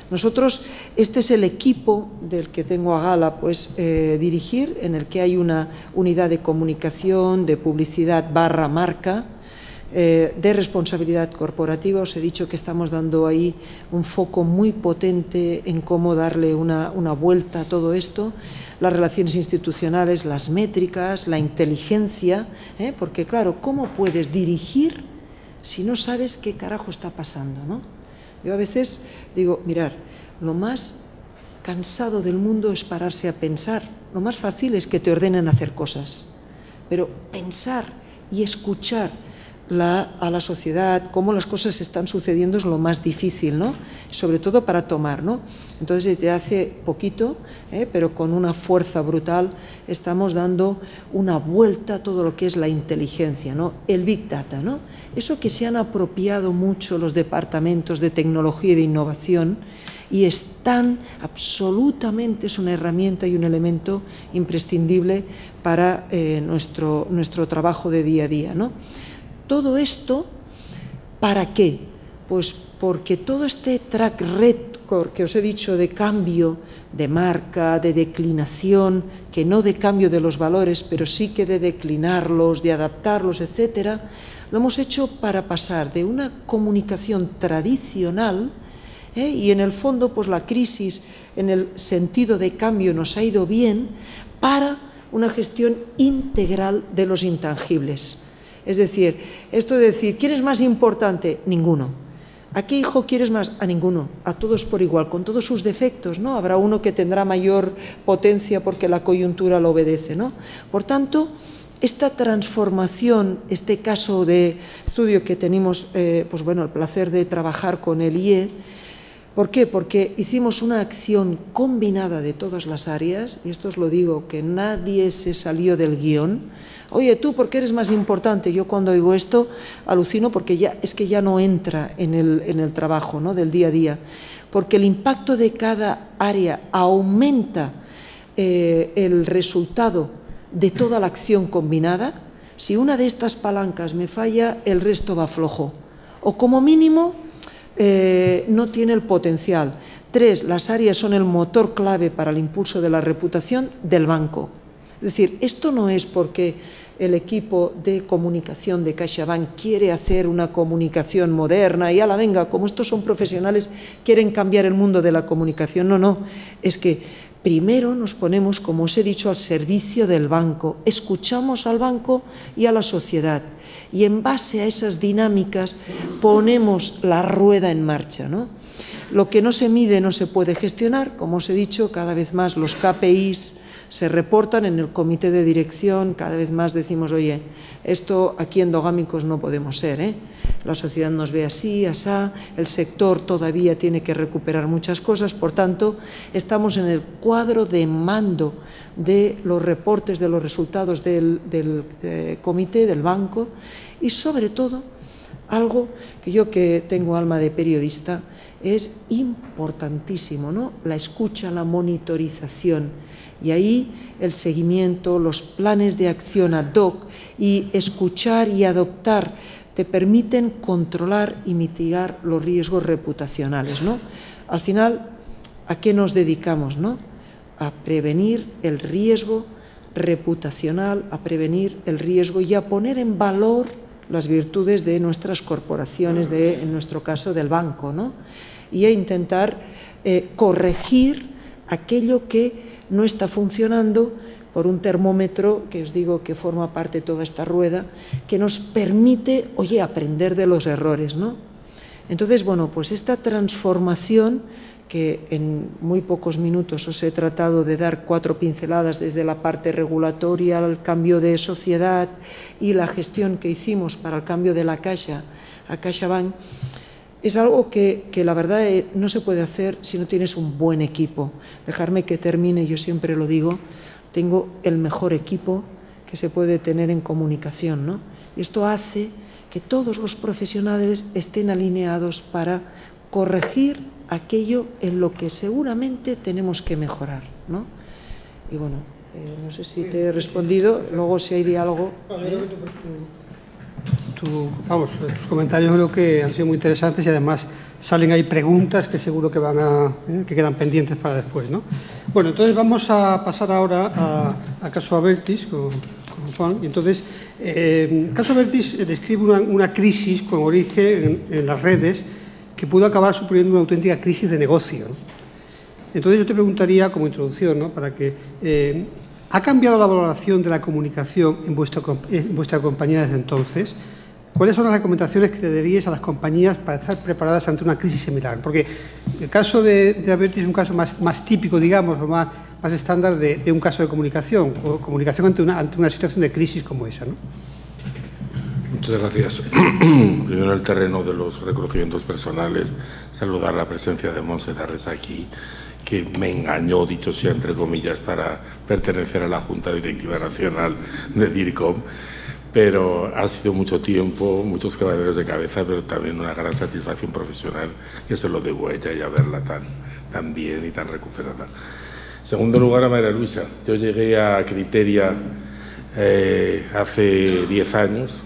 Nosotros, este es el equipo del que tengo a gala pues, dirigir, en el que hay una unidad de comunicación, de publicidad / marca, de responsabilidad corporativa. Os he dicho que estamos dando ahí un foco muy potente en cómo darle una vuelta a todo esto, las relaciones institucionales, las métricas, la inteligencia, porque claro, ¿cómo puedes dirigir si no sabes qué carajo está pasando, ¿no? Yo a veces digo, mirar, lo más cansado del mundo es pararse a pensar, lo más fácil es que te ordenen hacer cosas. pero pensar y escuchar a la sociedad, cómo las cosas están sucediendo es lo más difícil, ¿no? Sobre todo para tomar, ¿no? Entonces, desde hace poquito, pero con una fuerza brutal, estamos dando una vuelta a todo lo que es la inteligencia, ¿no? El Big Data, ¿no? Eso que se han apropiado mucho los departamentos de tecnología y de innovación, y están absolutamente, es una herramienta y un elemento imprescindible para nuestro trabajo de día a día, ¿no? Todo esto, ¿para qué? Pues porque todo este track record que os he dicho de cambio de marca, de declinación, que no de cambio de los valores, pero sí que de declinarlos, de adaptarlos, etcétera, lo hemos hecho para pasar de una comunicación tradicional, y en el fondo pues la crisis en el sentido de cambio nos ha ido bien, para una gestión integral de los intangibles. Es decir, esto de decir, ¿quién es más importante? Ninguno. ¿A qué hijo quieres más? A ninguno. A todos por igual, con todos sus defectos, ¿no? Habrá uno que tendrá mayor potencia porque la coyuntura lo obedece, ¿no? Por tanto, esta transformación, este caso de estudio que tenemos, pues bueno, el placer de trabajar con el IE, ¿por qué? Porque hicimos una acción combinada de todas las áreas, y esto os lo digo, que nadie se salió del guión. Oye, tú, ¿por qué eres más importante? Yo cuando oigo esto alucino porque es que ya no entra en el trabajo, ¿no? Del día a día, porque el impacto de cada área aumenta el resultado de toda la acción combinada. Si una de estas palancas me falla, el resto va flojo, o como mínimo no tiene el potencial. 3, las áreas son el motor clave para el impulso de la reputación del banco. Es decir, esto no es porque el equipo de comunicación de CaixaBank quiere hacer una comunicación moderna y a la venga, como estos son profesionales, quieren cambiar el mundo de la comunicación. No, no, es que primero nos ponemos, como os he dicho, al servicio del banco, escuchamos al banco y a la sociedad, y en base a esas dinámicas ponemos la rueda en marcha, ¿no? Lo que no se mide no se puede gestionar, como os he dicho, cada vez más los KPIs se reportan en el comité de dirección, cada vez más decimos, oye, esto aquí endogámicos no podemos ser, la sociedad nos ve así, asá, el sector todavía tiene que recuperar muchas cosas, por tanto, estamos en el cuadro de mando de los reportes de los resultados del comité, del banco, y sobre todo, algo que yo que tengo alma de periodista, es importantísimo, ¿no? La escucha, la monitorización. Y ahí el seguimiento, los planes de acción ad hoc y escuchar y adoptar te permiten controlar y mitigar los riesgos reputacionales, ¿no? Al final, ¿a qué nos dedicamos, no? A prevenir el riesgo reputacional, a prevenir el riesgo y a poner en valor las virtudes de nuestras corporaciones, en nuestro caso del banco, ¿no? Y a intentar corregir aquello que no está funcionando por un termómetro que os digo que forma parte de toda esta rueda, que nos permite, oye, aprender de los errores, ¿no? Entonces, bueno, pues esta transformación que en muy pocos minutos os he tratado de dar 4 pinceladas desde la parte regulatoria, el cambio de sociedad y la gestión que hicimos para el cambio de la Caixa a CaixaBank, es algo que la verdad no se puede hacer si no tienes un buen equipo. Dejarme que termine, yo siempre lo digo, tengo el mejor equipo que se puede tener en comunicación, ¿no? Y esto hace que todos los profesionales estén alineados para corregir aquello en lo que seguramente tenemos que mejorar, ¿no? Y bueno, no sé si te he respondido, luego si hay diálogo. Tus comentarios creo que han sido muy interesantes y además salen ahí preguntas que seguro que que quedan pendientes para después, ¿no? Bueno, entonces vamos a pasar ahora a Caso Abertis con Juan. Y entonces, Caso Abertis describe una crisis con origen en las redes que pudo acabar suponiendo una auténtica crisis de negocio, ¿no? Entonces yo te preguntaría, como introducción, ¿no?, para que ¿ha cambiado la valoración de la comunicación en vuestra compañía desde entonces? ¿Cuáles son las recomendaciones que le daríais a las compañías para estar preparadas ante una crisis similar? Porque el caso de Abertis es un caso más típico, digamos, o más estándar de un caso de comunicación, o comunicación ante una situación de crisis como esa, ¿no? Muchas gracias. Primero, en el terreno de los reconocimientos personales, saludar la presencia de Montse Tarrés aquí, que me engañó, dicho sea entre comillas, para pertenecer a la Junta Directiva Nacional de DIRCOM, pero ha sido mucho tiempo, muchos quebraderos de cabeza, pero también una gran satisfacción profesional, que se lo debo a ella y a verla tan bien y tan recuperada. En segundo lugar, a María Luisa. Yo llegué a Criteria hace 10 años,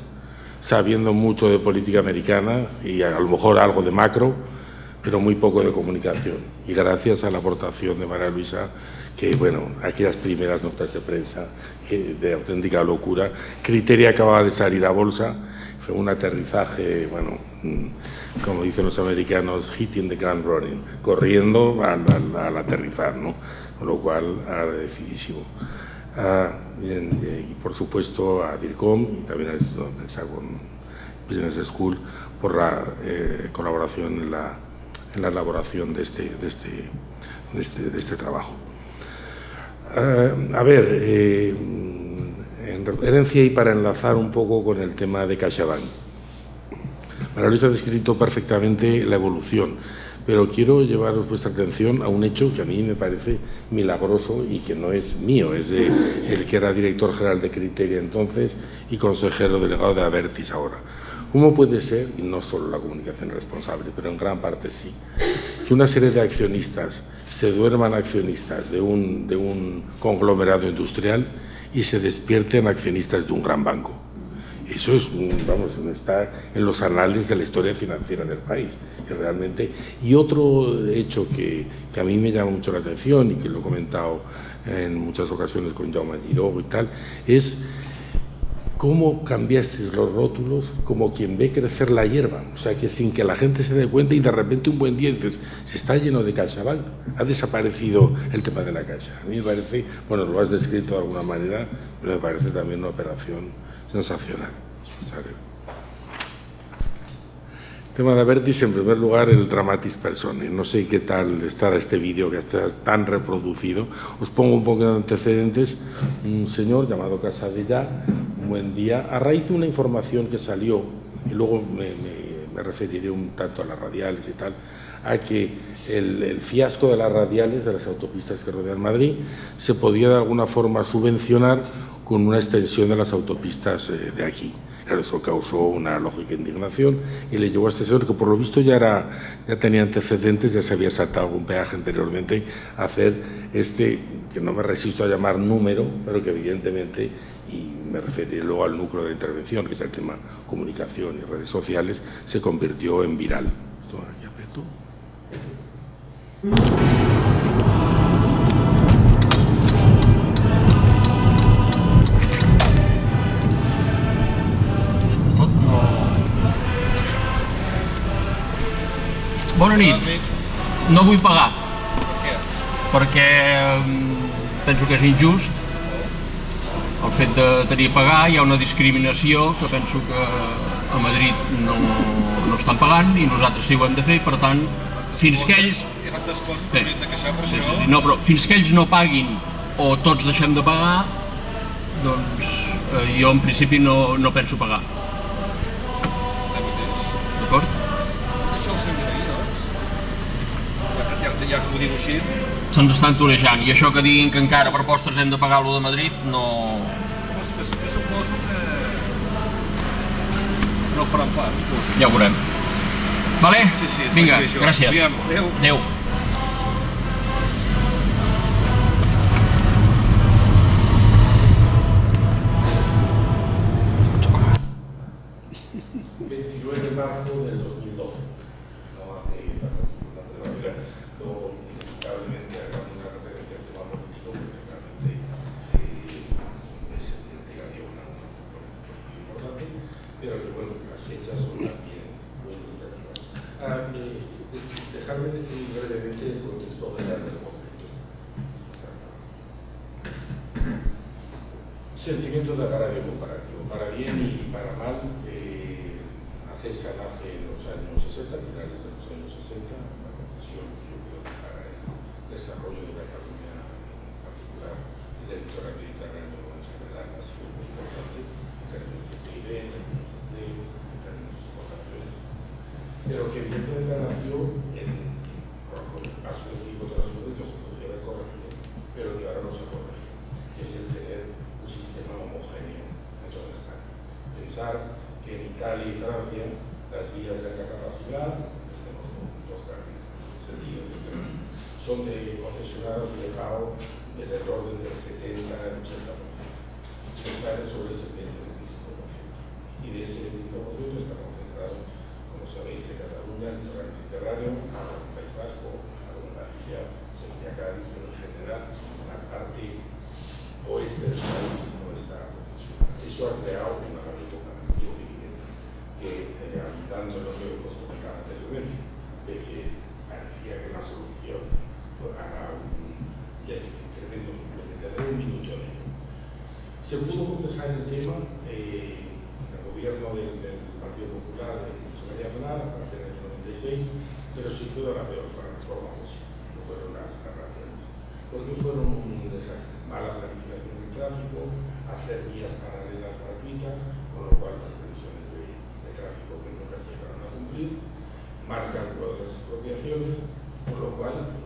sabiendo mucho de política americana y a lo mejor algo de macro, pero muy poco de comunicación. Y gracias a la aportación de María Luisa, que, bueno, aquellas primeras notas de prensa de auténtica locura. Criteria acababa de salir a bolsa, fue un aterrizaje, bueno, como dicen los americanos, hitting the ground running, corriendo al aterrizar, ¿no? Con lo cual, agradecidísimo. Y por supuesto a DIRCOM y también al Instituto de Prensa con Business School por la colaboración en la elaboración de este trabajo. A ver, en referencia y para enlazar un poco con el tema de CaixaBank, María Luisa ha descrito perfectamente la evolución, pero quiero llevaros vuestra atención a un hecho que a mí me parece milagroso y que no es mío, es de el que era director general de Criteria entonces y consejero delegado de Abertis ahora. ¿Cómo puede ser, y no solo la comunicación responsable, pero en gran parte sí, que una serie de accionistas se duerman accionistas de un conglomerado industrial y se despierten accionistas de un gran banco? Eso es, vamos, está en los anales de la historia financiera del país, que realmente. Y otro hecho que a mí me llama mucho la atención y que lo he comentado en muchas ocasiones con Jaume Giró y tal, es cómo cambiasteis los rótulos como quien ve crecer la hierba, o sea, que sin que la gente se dé cuenta y de repente un buen día dices, se está lleno de CaixaBank, ha desaparecido el tema de la Caixa. A mí me parece, bueno, lo has descrito de alguna manera, pero me parece también una operación sensacional. El tema de Abertis, en primer lugar, el dramatis personae. No sé qué tal estará este vídeo que está tan reproducido. Os pongo un poco de antecedentes. Un señor llamado Casadella, un buen día, a raíz de una información que salió, y luego me referiré un tanto a las radiales y tal, a que el fiasco de las radiales, de las autopistas que rodean Madrid, se podía de alguna forma subvencionar con una extensión de las autopistas de aquí. Claro, eso causó una lógica indignación y le llevó a este señor, que por lo visto ya tenía antecedentes, ya se había saltado algún peaje anteriormente, a hacer que no me resisto a llamar número, pero que evidentemente, y me referiré luego al núcleo de la intervención, que es el tema comunicación y redes sociales, se convirtió en viral. Esto aquí aprieto. Bona nit. No vull pagar. Per què? Perquè penso que és injust el fet de tenir a pagar. Hi ha una discriminació que penso que a Madrid no estan pagant i nosaltres sí ho hem de fer, per tant, fins que ells... No, però fins que ells no paguin o tots deixem de pagar, doncs jo en principi no penso pagar. D'acord? Ja que ho diu així... Se'ns estan torejant, i això que diguin que encara per postres hem de pagar-lo de Madrid, no... Suposo que no faran part. Ja ho veurem. Vale? Sí, vinga, gràcies. Adéu. Dejadme describir brevemente el contexto general del conflicto. Sentimiento de agravio comparativo, para bien y para mal. ACESA nace en los años 60, a finales de los años 60, la concesión, yo creo, para el desarrollo de Cataluña, la evidentemente nació con el paso del tiempo de las cosas que se podría haber corregido, pero que ahora no se corrige, que es el tener un sistema homogéneo en toda España. Pensar que en Italia y Francia las vías de alta capacidad, tenemos dos sentidos, son de concesionados de pago del orden del 70 al 80%. Están sobre ese 20-25%. Y de ese 25% está concentrado, como sabéis, en Cataluña, en el Mediterráneo, en el País Vasco, en Galicia, Sevilla, Cádiz, pero en general la parte oeste del país no está concesionada. Eso ha creado un abanico comparativo evidente que, habitando lo que os comentaba anteriormente, de que parecía que la solución fuera un déficit tremendo, de un minuto en ello. Se pudo conversar el tema en el gobierno del Partido Popular de José María Aznar a partir del año 96, pero se hizo de la peor forma posible, no fueron las narraciones, porque fueron un desastre, mala planificación del tráfico, hacer vías paralelas gratuitas, con lo cual las previsiones de tráfico que nunca se llegaron a cumplir, mal cálculo de las expropiaciones, con lo cual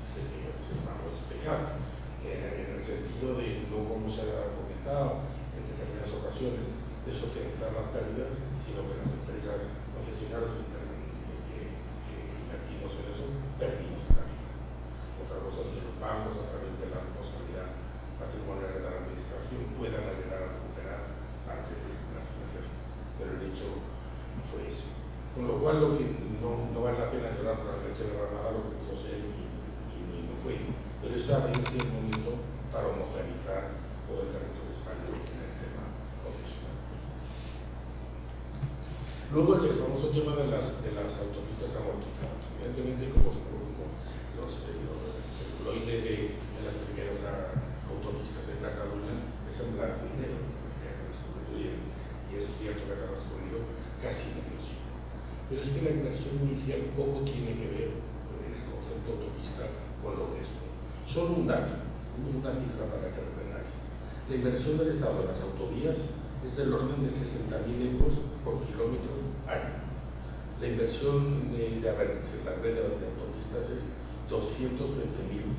se pagó ese pecado, en el sentido de, no como se ha comentado en determinadas ocasiones, de socializar las pérdidas, sino que las empresas concesionarias que invertimos en eso, perdimos calidad. Otra cosa es que los bancos, a través de la responsabilidad patrimonial de la administración, puedan ayudar a recuperar parte de la financiación, pero el hecho fue ese. Con lo cual, lo que no vale la pena llorar por la leche derramada, lo que pudo ser y no fue. Pero esa es el momento para homogeneizar todo el territorio español en el tema concesional. Luego, el famoso tema de las autopistas amortizadas. Evidentemente, como los celuloides de las primeras autopistas de Cataluña es en blanco y negro, y es cierto que ha transcurrido casi medio siglo. Pero es que la inversión inicial poco tiene que ver con el concepto autopista con lo que es. Solo un dato, una cifra para que lo tengáis. La inversión del Estado de las autovías es del orden de 60.000 euros por kilómetro año. La inversión de Abertis en la red de autopistas es 220.000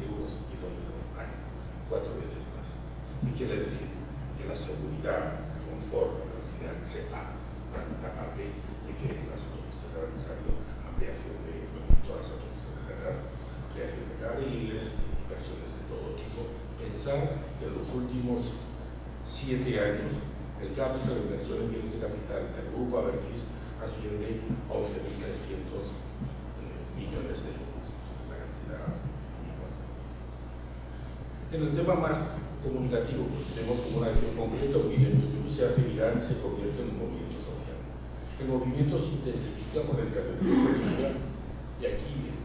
euros por kilómetro año, 4 veces más. ¿Qué quiere decir? Que la seguridad, el confort, la velocidad se paga, aparte de que las autopistas han salido ampliación de todas las autopistas en general, ampliación de carriles, inversiones de todo tipo. Pensar que en los últimos 7 años el capital de inversión en bienes de capital del grupo Abertis asciende a 11.300 millones de euros, una cantidad importante. En el tema más comunicativo, pues tenemos como una acción concreta, un video en YouTube se hace viral y se convierte en un movimiento social. El movimiento se intensifica por la intervención política y aquí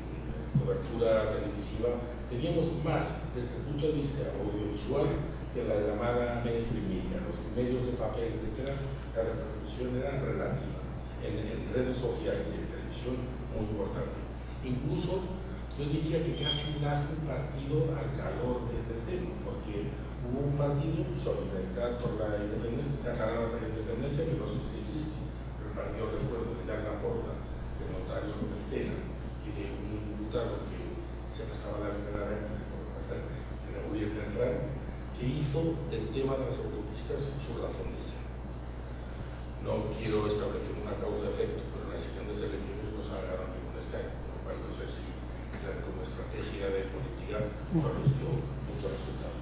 cobertura televisiva, teníamos más desde el punto de vista audiovisual que la llamada mainstream media, los medios de papel, etc. La repercusión era relativa. En redes sociales y en televisión, muy importante. Incluso, yo diría que casi nace un partido al calor del tema, porque hubo un partido, Solidaridad por la Independencia, Catalana por la Independencia, que no sé si existe, pero el partido recuerdo de Jan Laporta, del notario de Cena, y de un diputado que se pasaba la primera vez en el gobierno central, que hizo del tema de las autopistas su razón de ser. No quiero establecer una causa-efecto, pero las siguientes elecciones no se ganaron ningún escaño, por lo cual no sé si como estrategia de política les dio mucho resultado.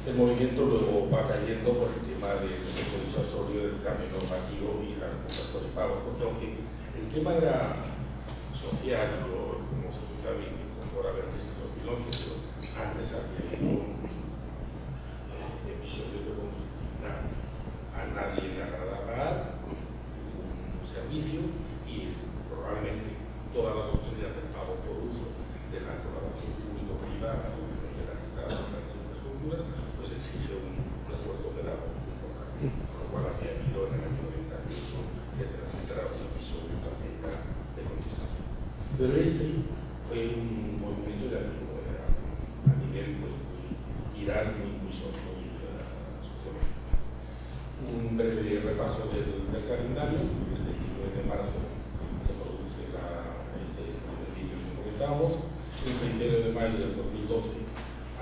El movimiento luego va cayendo por el tema del efecto disuasorio del cambio normativo y las multas por impago, porque aunque el tema era social, lo hemos escuchado bien por haber visto en 2011, pero antes había un episodio de conflictividad. A nadie le agrada pagar un servicio y probablemente toda la doctrina del pago por uso de la colaboración público-privada o de la Estado de las infraestructuras, pues exige un esfuerzo pedagógico importante, por lo cual había habido en el año 98, etcétera, un episodio también de contestación. Pero este fue un movimiento de a nivel pues, muy viral, muy sociológico. Un breve repaso del calendario. El 29 de de marzo se produce este vídeo que comentamos. El 1 de mayo del 2012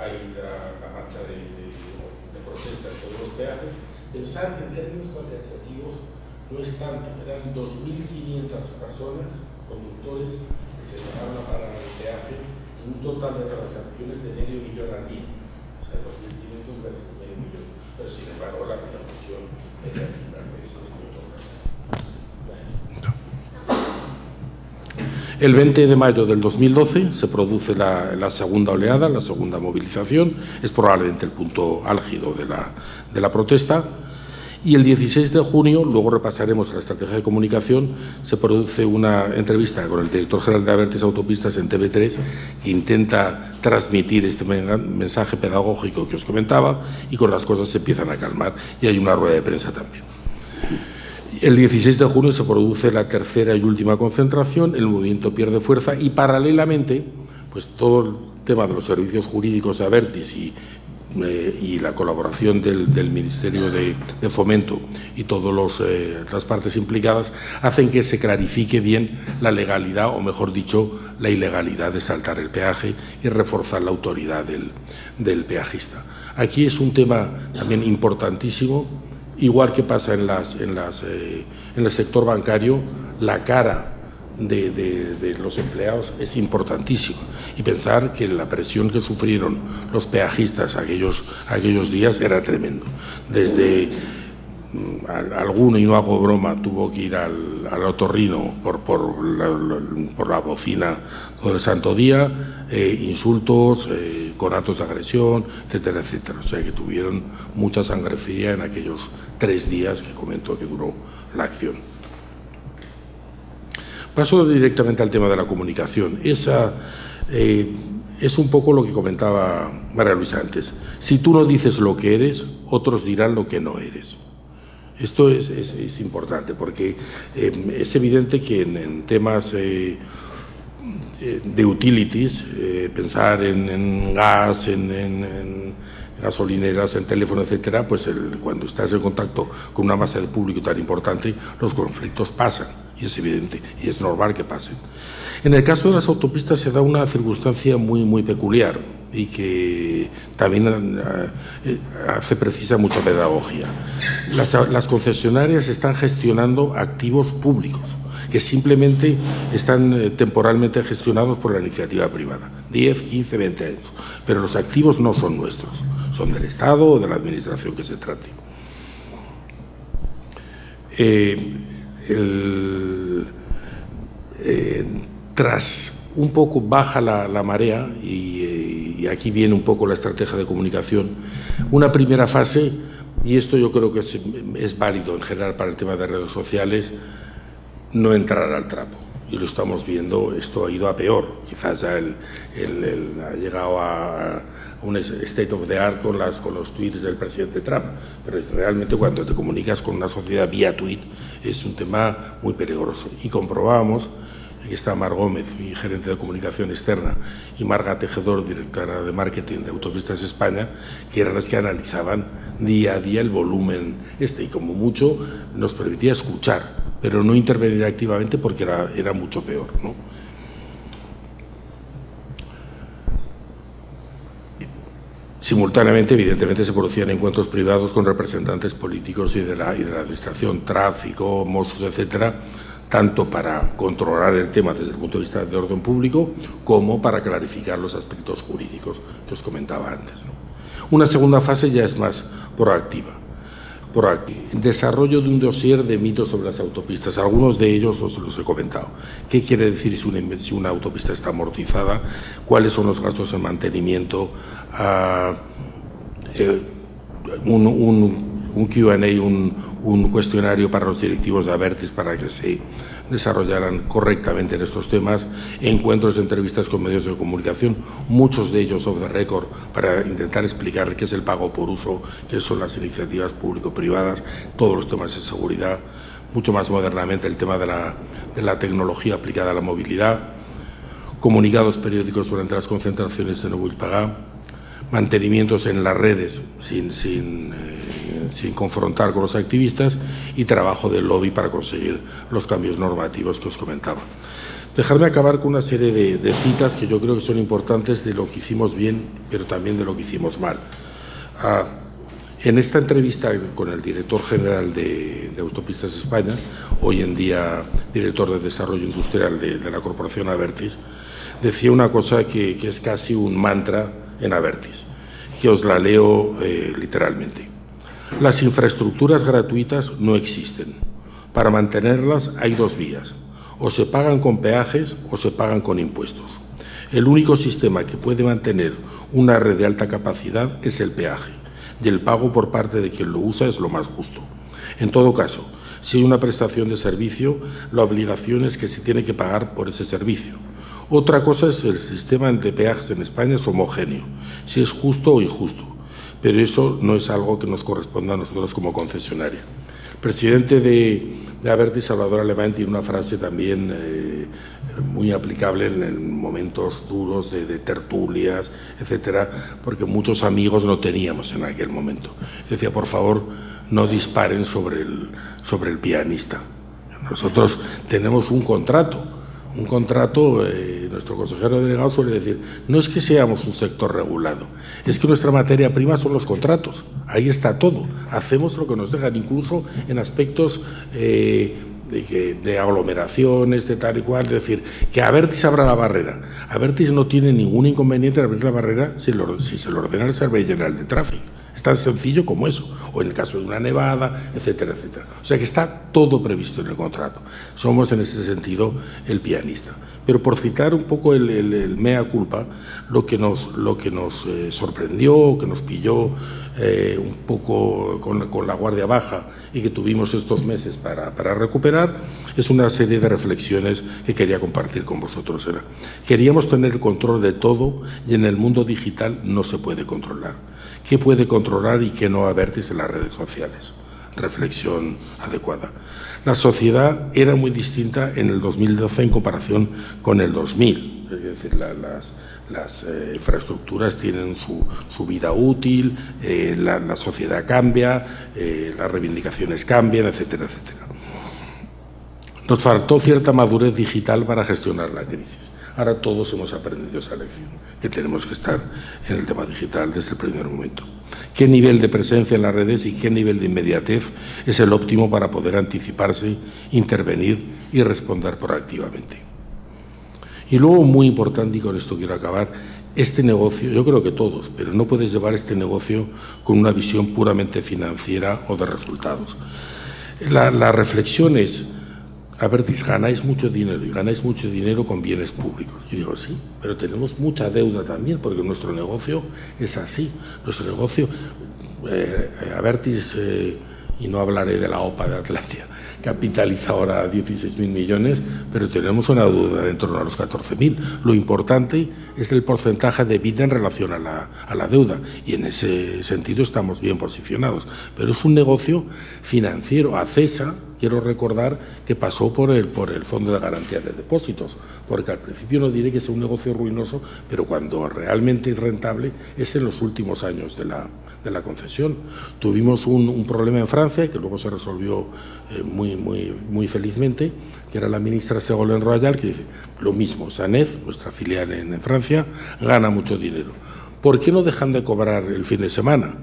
hay la marcha de protesta en todos los peajes. Pensar que en términos cuantitativos no están, eran 2.500 personas, conductores, que se llegaron a parar el peaje en un total de transacciones de medio millón al día. O sea, 2.500 versus medio millón. Pero sin embargo, la repercusión negativa de eso es muy importante. El 20 de mayo del 2012 se produce la segunda oleada, la segunda movilización, es probablemente el punto álgido de la protesta, y el 16 de junio, luego repasaremos la estrategia de comunicación, se produce una entrevista con el director general de Abertis Autopistas en TV3 que intenta transmitir este mensaje pedagógico que os comentaba, y con las cosas se empiezan a calmar y hay una rueda de prensa también. El 16 de junio se produce la tercera y última concentración, el movimiento pierde fuerza y paralelamente pues todo el tema de los servicios jurídicos de Abertis y la colaboración del Ministerio de Fomento y todas las partes implicadas hacen que se clarifique bien la legalidad, o mejor dicho, la ilegalidad de saltar el peaje y reforzar la autoridad del peajista. Aquí es un tema también importantísimo, igual que pasa en el sector bancario, la cara de los empleados es importantísima, y pensar que la presión que sufrieron los peajistas aquellos días era tremendo. Desde alguno, y no hago broma, tuvo que ir al otorrino por la bocina todo el santo día, insultos, con actos de agresión, etcétera, etcétera. O sea que tuvieron mucha sangre fría en aquellos 3 días que comento que duró la acción. Paso directamente al tema de la comunicación. Es un poco lo que comentaba María Luisa antes. Si tú no dices lo que eres, otros dirán lo que no eres. Esto es importante, porque es evidente que en temas de utilities, pensar en gas, en gasolineras, en teléfono, etcétera, pues cuando estás en contacto con una masa de público tan importante, los conflictos pasan, y es evidente, y es normal que pasen. En el caso de las autopistas se da una circunstancia muy peculiar y que también hace precisa mucha pedagogía. Las concesionarias están gestionando activos públicos que simplemente están temporalmente gestionados por la iniciativa privada, 10, 15, 20 años, pero los activos no son nuestros, son del Estado o de la Administración que se trate. Tras un poco baja la marea, y aquí viene un poco la estrategia de comunicación, una primera fase, y esto yo creo que es válido en general para el tema de redes sociales, no entrar al trapo. Y lo estamos viendo, esto ha ido a peor. Quizás ya ha llegado a un state of the art con los tweets del presidente Trump, pero realmente cuando te comunicas con una sociedad vía tweet es un tema muy peligroso. Y comprobamos, aquí está Mar Gómez, mi gerente de comunicación externa, y Marga Tejedor, directora de marketing de Autopistas España, que eran las que analizaban día a día el volumen y como mucho nos permitía escuchar, pero no intervenir activamente porque era mucho peor, ¿no? Simultáneamente, evidentemente, se producían encuentros privados con representantes políticos y de la administración, tráfico, Mossos, etcétera, tanto para controlar el tema desde el punto de vista de orden público como para clarificar los aspectos jurídicos que os comentaba antes, ¿no? Una segunda fase ya es más proactiva. Desarrollo de un dossier de mitos sobre las autopistas. Algunos de ellos os los he comentado. ¿Qué quiere decir si una autopista está amortizada? ¿Cuáles son los gastos en mantenimiento? Un Q&A, un cuestionario para los directivos de Abertis para que se desarrollaran correctamente en estos temas, encuentros de entrevistas con medios de comunicación, muchos de ellos off the record, para intentar explicar qué es el pago por uso, qué son las iniciativas público-privadas, todos los temas de seguridad, mucho más modernamente el tema de la tecnología aplicada a la movilidad, comunicados periódicos durante las concentraciones de No Vull Pagar, mantenimientos en las redes sin sin confrontar con los activistas, y trabajo del lobby para conseguir los cambios normativos que os comentaba. Dejarme acabar con una serie de citas que yo creo que son importantes de lo que hicimos bien, pero también de lo que hicimos mal. En esta entrevista con el director general de Autopistas España, hoy en día director de Desarrollo Industrial de la Corporación Abertis, decía una cosa que es casi un mantra en Abertis, que os la leo literalmente. Las infraestructuras gratuitas no existen. Para mantenerlas hay dos vías. O se pagan con peajes o se pagan con impuestos. El único sistema que puede mantener una red de alta capacidad es el peaje, y el pago por parte de quien lo usa es lo más justo. En todo caso, si hay una prestación de servicio, la obligación es que se tiene que pagar por ese servicio. Otra cosa es el sistema de peajes en España es homogéneo, si es justo o injusto, pero eso no es algo que nos corresponda a nosotros como concesionaria. El presidente de Abertis, Salvador Alemán, tiene una frase también muy aplicable en momentos duros de tertulias, etcétera, porque muchos amigos no teníamos en aquel momento. Decía, por favor, no disparen sobre el pianista. Nosotros tenemos un contrato, nuestro consejero delegado suele decir, no es que seamos un sector regulado, es que nuestra materia prima son los contratos, ahí está todo, hacemos lo que nos dejan, incluso en aspectos de aglomeraciones, de tal y cual, es decir, que Abertis abra la barrera. Abertis no tiene ningún inconveniente en abrir la barrera si se lo ordena el Servei General de Tráfico. Es tan sencillo como eso, o en el caso de una nevada, etcétera, etcétera. O sea que está todo previsto en el contrato. Somos en ese sentido el pianista. Pero por citar un poco el mea culpa, lo que nos sorprendió, que nos pilló un poco con la guardia baja y que tuvimos estos meses para recuperar, es una serie de reflexiones que quería compartir con vosotros. Queríamos tener el control de todo y en el mundo digital no se puede controlar. ¿Qué puede controlar y qué no Abertis en las redes sociales? Reflexión adecuada. La sociedad era muy distinta en el 2012 en comparación con el 2000. Es decir, las infraestructuras tienen su vida útil, la sociedad cambia, las reivindicaciones cambian, etcétera, etcétera. Nos faltó cierta madurez digital para gestionar la crisis. Ahora todos hemos aprendido esa lección, que tenemos que estar en el tema digital desde el primer momento. ¿Qué nivel de presencia en las redes y qué nivel de inmediatez es el óptimo para poder anticiparse, intervenir y responder proactivamente? Y luego, muy importante, y con esto quiero acabar, este negocio, yo creo que todos, pero no puedes llevar este negocio con una visión puramente financiera o de resultados. La reflexión es, Abertis, ganáis mucho dinero y ganáis mucho dinero con bienes públicos. Y digo, sí, pero tenemos mucha deuda también, porque nuestro negocio es así. Nuestro negocio, Abertis, y no hablaré de la OPA de Atlantia, capitaliza ahora 16.000 millones, pero tenemos una deuda de en torno a los 14.000. Lo importante es el porcentaje de vida en relación a la deuda, y en ese sentido estamos bien posicionados. Pero es un negocio financiero. ACESA, quiero recordar que pasó por el Fondo de Garantía de Depósitos, porque al principio no diré que sea un negocio ruinoso, pero cuando realmente es rentable es en los últimos años de la concesión. Tuvimos un problema en Francia, que luego se resolvió muy felizmente, que era la ministra Ségolène Royal, que dice lo mismo, Sanef, nuestra filial en Francia, gana mucho dinero. ¿Por qué no dejan de cobrar el fin de semana?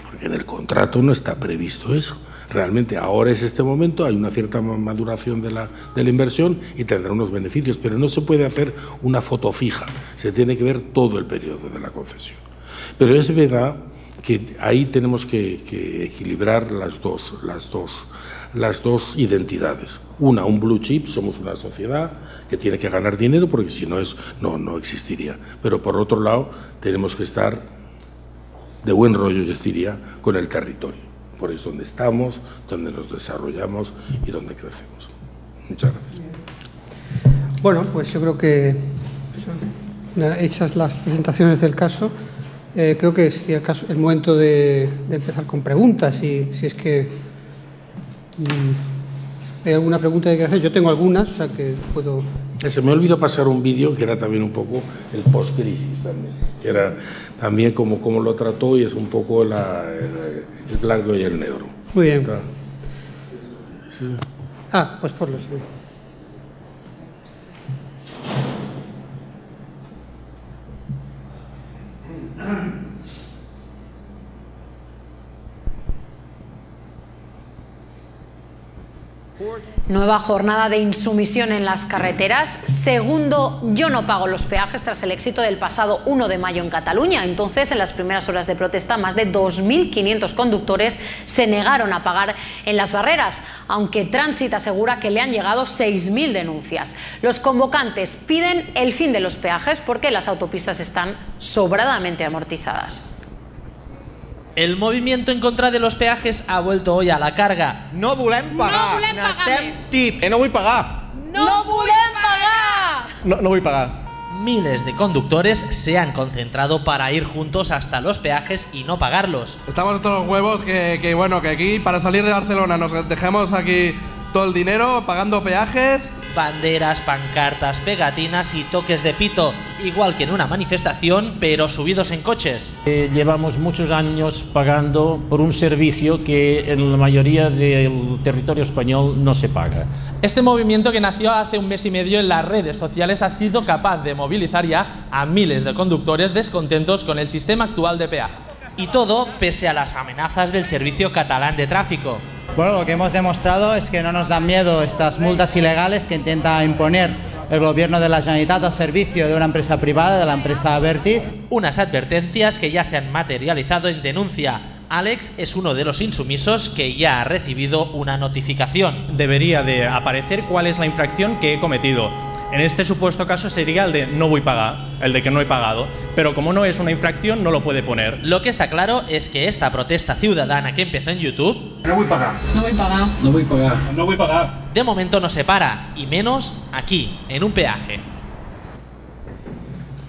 Porque en el contrato no está previsto eso. Realmente ahora es este momento, hay una cierta maduración de la inversión y tendrá unos beneficios, pero no se puede hacer una foto fija, se tiene que ver todo el periodo de la concesión. Pero es verdad que ahí tenemos que equilibrar las dos identidades. Una, un blue chip, somos una sociedad que tiene que ganar dinero porque si no no existiría. Pero por otro lado tenemos que estar de buen rollo, yo diría, con el territorio. Por eso donde estamos, donde nos desarrollamos y donde crecemos. Muchas gracias. Bueno, pues yo creo que hechas las presentaciones del caso, creo que sería el momento de empezar con preguntas. Y si es que hay alguna pregunta que hacer, yo tengo algunas, o sea que puedo Se me olvidó pasar un vídeo que era también un poco el post-crisis también, que era también como lo trató y es un poco el blanco y el negro. Muy bien. Sí. Pues por los... Nueva jornada de insumisión en las carreteras. Segundo, yo no pago los peajes tras el éxito del pasado 1 de mayo en Cataluña. Entonces, en las primeras horas de protesta, más de 2.500 conductores se negaron a pagar en las barreras, aunque Tránsito asegura que le han llegado 6.000 denuncias. Los convocantes piden el fin de los peajes porque las autopistas están sobradamente amortizadas. El movimiento en contra de los peajes ha vuelto hoy a la carga. No volem pagar. No volem pagar més. Tip. No vull pagar. No volem pagar. No vull pagar. Miles de conductores se han concentrado para ir juntos hasta los peajes y no pagarlos. Estamos hasta los huevos que bueno, que aquí para salir de Barcelona nos dejemos aquí todo el dinero pagando peajes. Banderas, pancartas, pegatinas y toques de pito, igual que en una manifestación, pero subidos en coches. Llevamos muchos años pagando por un servicio que en la mayoría del territorio español no se paga. Este movimiento, que nació hace un mes y medio en las redes sociales, ha sido capaz de movilizar ya a miles de conductores descontentos con el sistema actual de peaje. Y todo pese a las amenazas del Servicio Catalán de Tráfico. Bueno, lo que hemos demostrado es que no nos dan miedo estas multas ilegales que intenta imponer el gobierno de la Generalitat al servicio de una empresa privada, de la empresa Abertis. Unas advertencias que ya se han materializado en denuncia. Alex es uno de los insumisos que ya ha recibido una notificación. Debería de aparecer cuál es la infracción que he cometido. En este supuesto caso sería el de no voy a pagar, el de que no he pagado, pero como no es una infracción no lo puede poner. Lo que está claro es que esta protesta ciudadana que empezó en YouTube... No voy a pagar. No voy a pagar. No voy a pagar. No voy a pagar. De momento no se para, y menos aquí, en un peaje.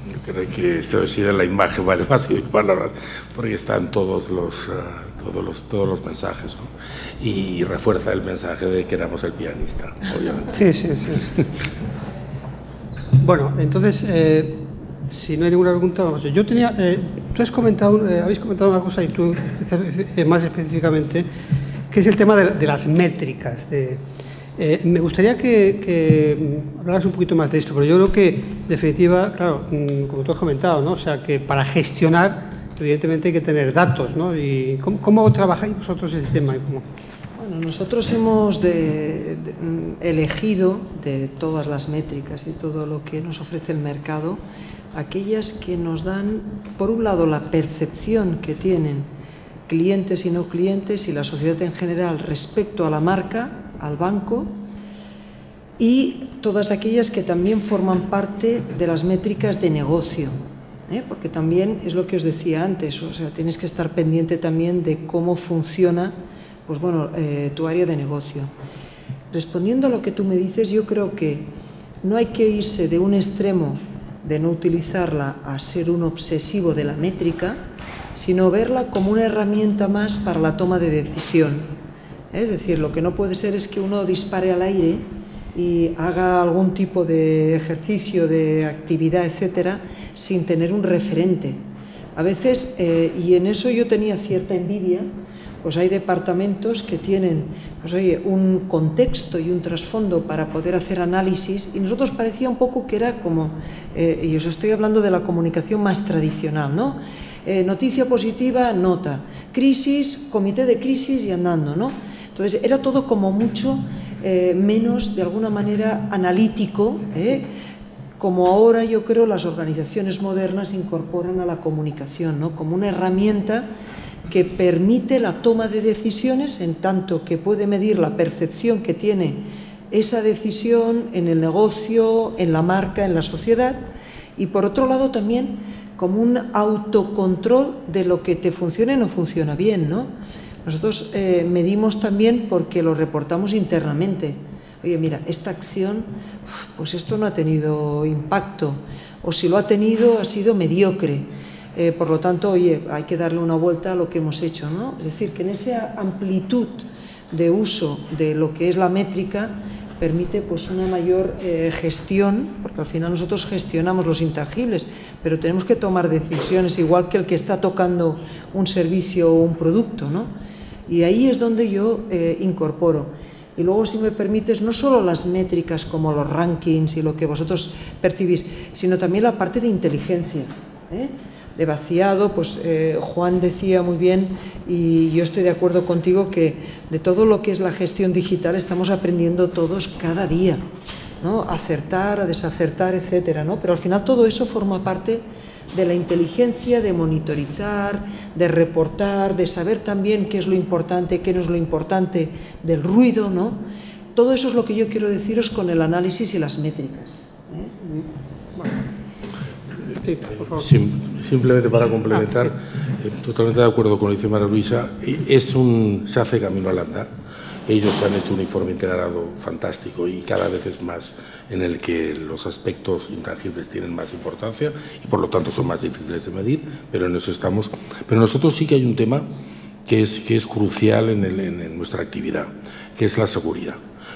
Yo creo que esto ha sido la imagen, vale más que palabras, porque están todos los mensajes, ¿no? Y refuerza el mensaje de que éramos el pianista, obviamente. Sí. Bueno, entonces, si no hay ninguna pregunta, vamos. Yo tenía, tú habéis comentado una cosa y tú más específicamente, que es el tema de las métricas. Me gustaría que hablaras un poquito más de esto, pero yo creo que, en definitiva, claro, como tú has comentado, ¿no? O sea, que para gestionar, evidentemente hay que tener datos, ¿no? ¿Y cómo trabajáis vosotros ese tema? Bueno, nosotros hemos elegido de todas las métricas y todo lo que nos ofrece el mercado, aquellas que nos dan, por un lado, la percepción que tienen clientes y no clientes y la sociedad en general respecto a la marca, al banco, y todas aquellas que también forman parte de las métricas de negocio, porque también es lo que os decía antes, o sea, tienes que estar pendiente también de cómo funciona, pues bueno, tu área de negocio. Respondiendo a lo que tú me dices, yo creo que no hay que irse de un extremo de no utilizarla a ser un obsesivo de la métrica, sino verla como una herramienta más para la toma de decisión. Es decir, lo que no puede ser es que uno dispare al aire y haga algún tipo de ejercicio, de actividad, etcétera, sin tener un referente. A veces, y en eso yo tenía cierta envidia, pues hay departamentos que tienen, pues oye, un contexto y un trasfondo para poder hacer análisis, y nosotros parecía un poco que era como, y os estoy hablando de la comunicación más tradicional, ¿no? Noticia positiva, nota, crisis, comité de crisis y andando, ¿no? Entonces era todo como mucho menos, de alguna manera, analítico, como ahora yo creo las organizaciones modernas incorporan a la comunicación, ¿no? Como una herramienta que permite la toma de decisiones, en tanto que puede medir la percepción que tiene esa decisión en el negocio, en la marca, en la sociedad, y por otro lado también como un autocontrol de lo que te funciona y no funciona bien, ¿no? Nosotros medimos también porque lo reportamos internamente. Oye, mira, esta acción, pues esto no ha tenido impacto, o si lo ha tenido, ha sido mediocre. Por lo tanto, oye, hay que darle una vuelta a lo que hemos hecho, ¿no? Es decir, que en esa amplitud de uso de lo que es la métrica, permite pues una mayor gestión, porque al final nosotros gestionamos los intangibles, pero tenemos que tomar decisiones igual que el que está tocando un servicio o un producto, ¿no? Y ahí es donde yo incorporo. Y luego, si me permites, no solo las métricas como los rankings y lo que vosotros percibís, sino también la parte de inteligencia, de vaciado. Pues Juan decía muy bien, y yo estoy de acuerdo contigo, que de todo lo que es la gestión digital estamos aprendiendo todos cada día, ¿no? A acertar, a desacertar, etcétera, ¿no? Pero al final todo eso forma parte de la inteligencia, de monitorizar, de reportar, de saber también qué es lo importante, qué no es lo importante del ruido, ¿no? Todo eso es lo que yo quiero deciros con el análisis y las métricas. Simplemente para complementar, totalmente de acuerdo con lo que dice María Luisa, se hace camino al andar. Ellos han hecho un informe integrado fantástico y cada vez es más en el que los aspectos intangibles tienen más importancia y por lo tanto son más difíciles de medir, pero en eso estamos. Pero nosotros sí que hay un tema que es crucial en nuestra actividad, que es la seguridad.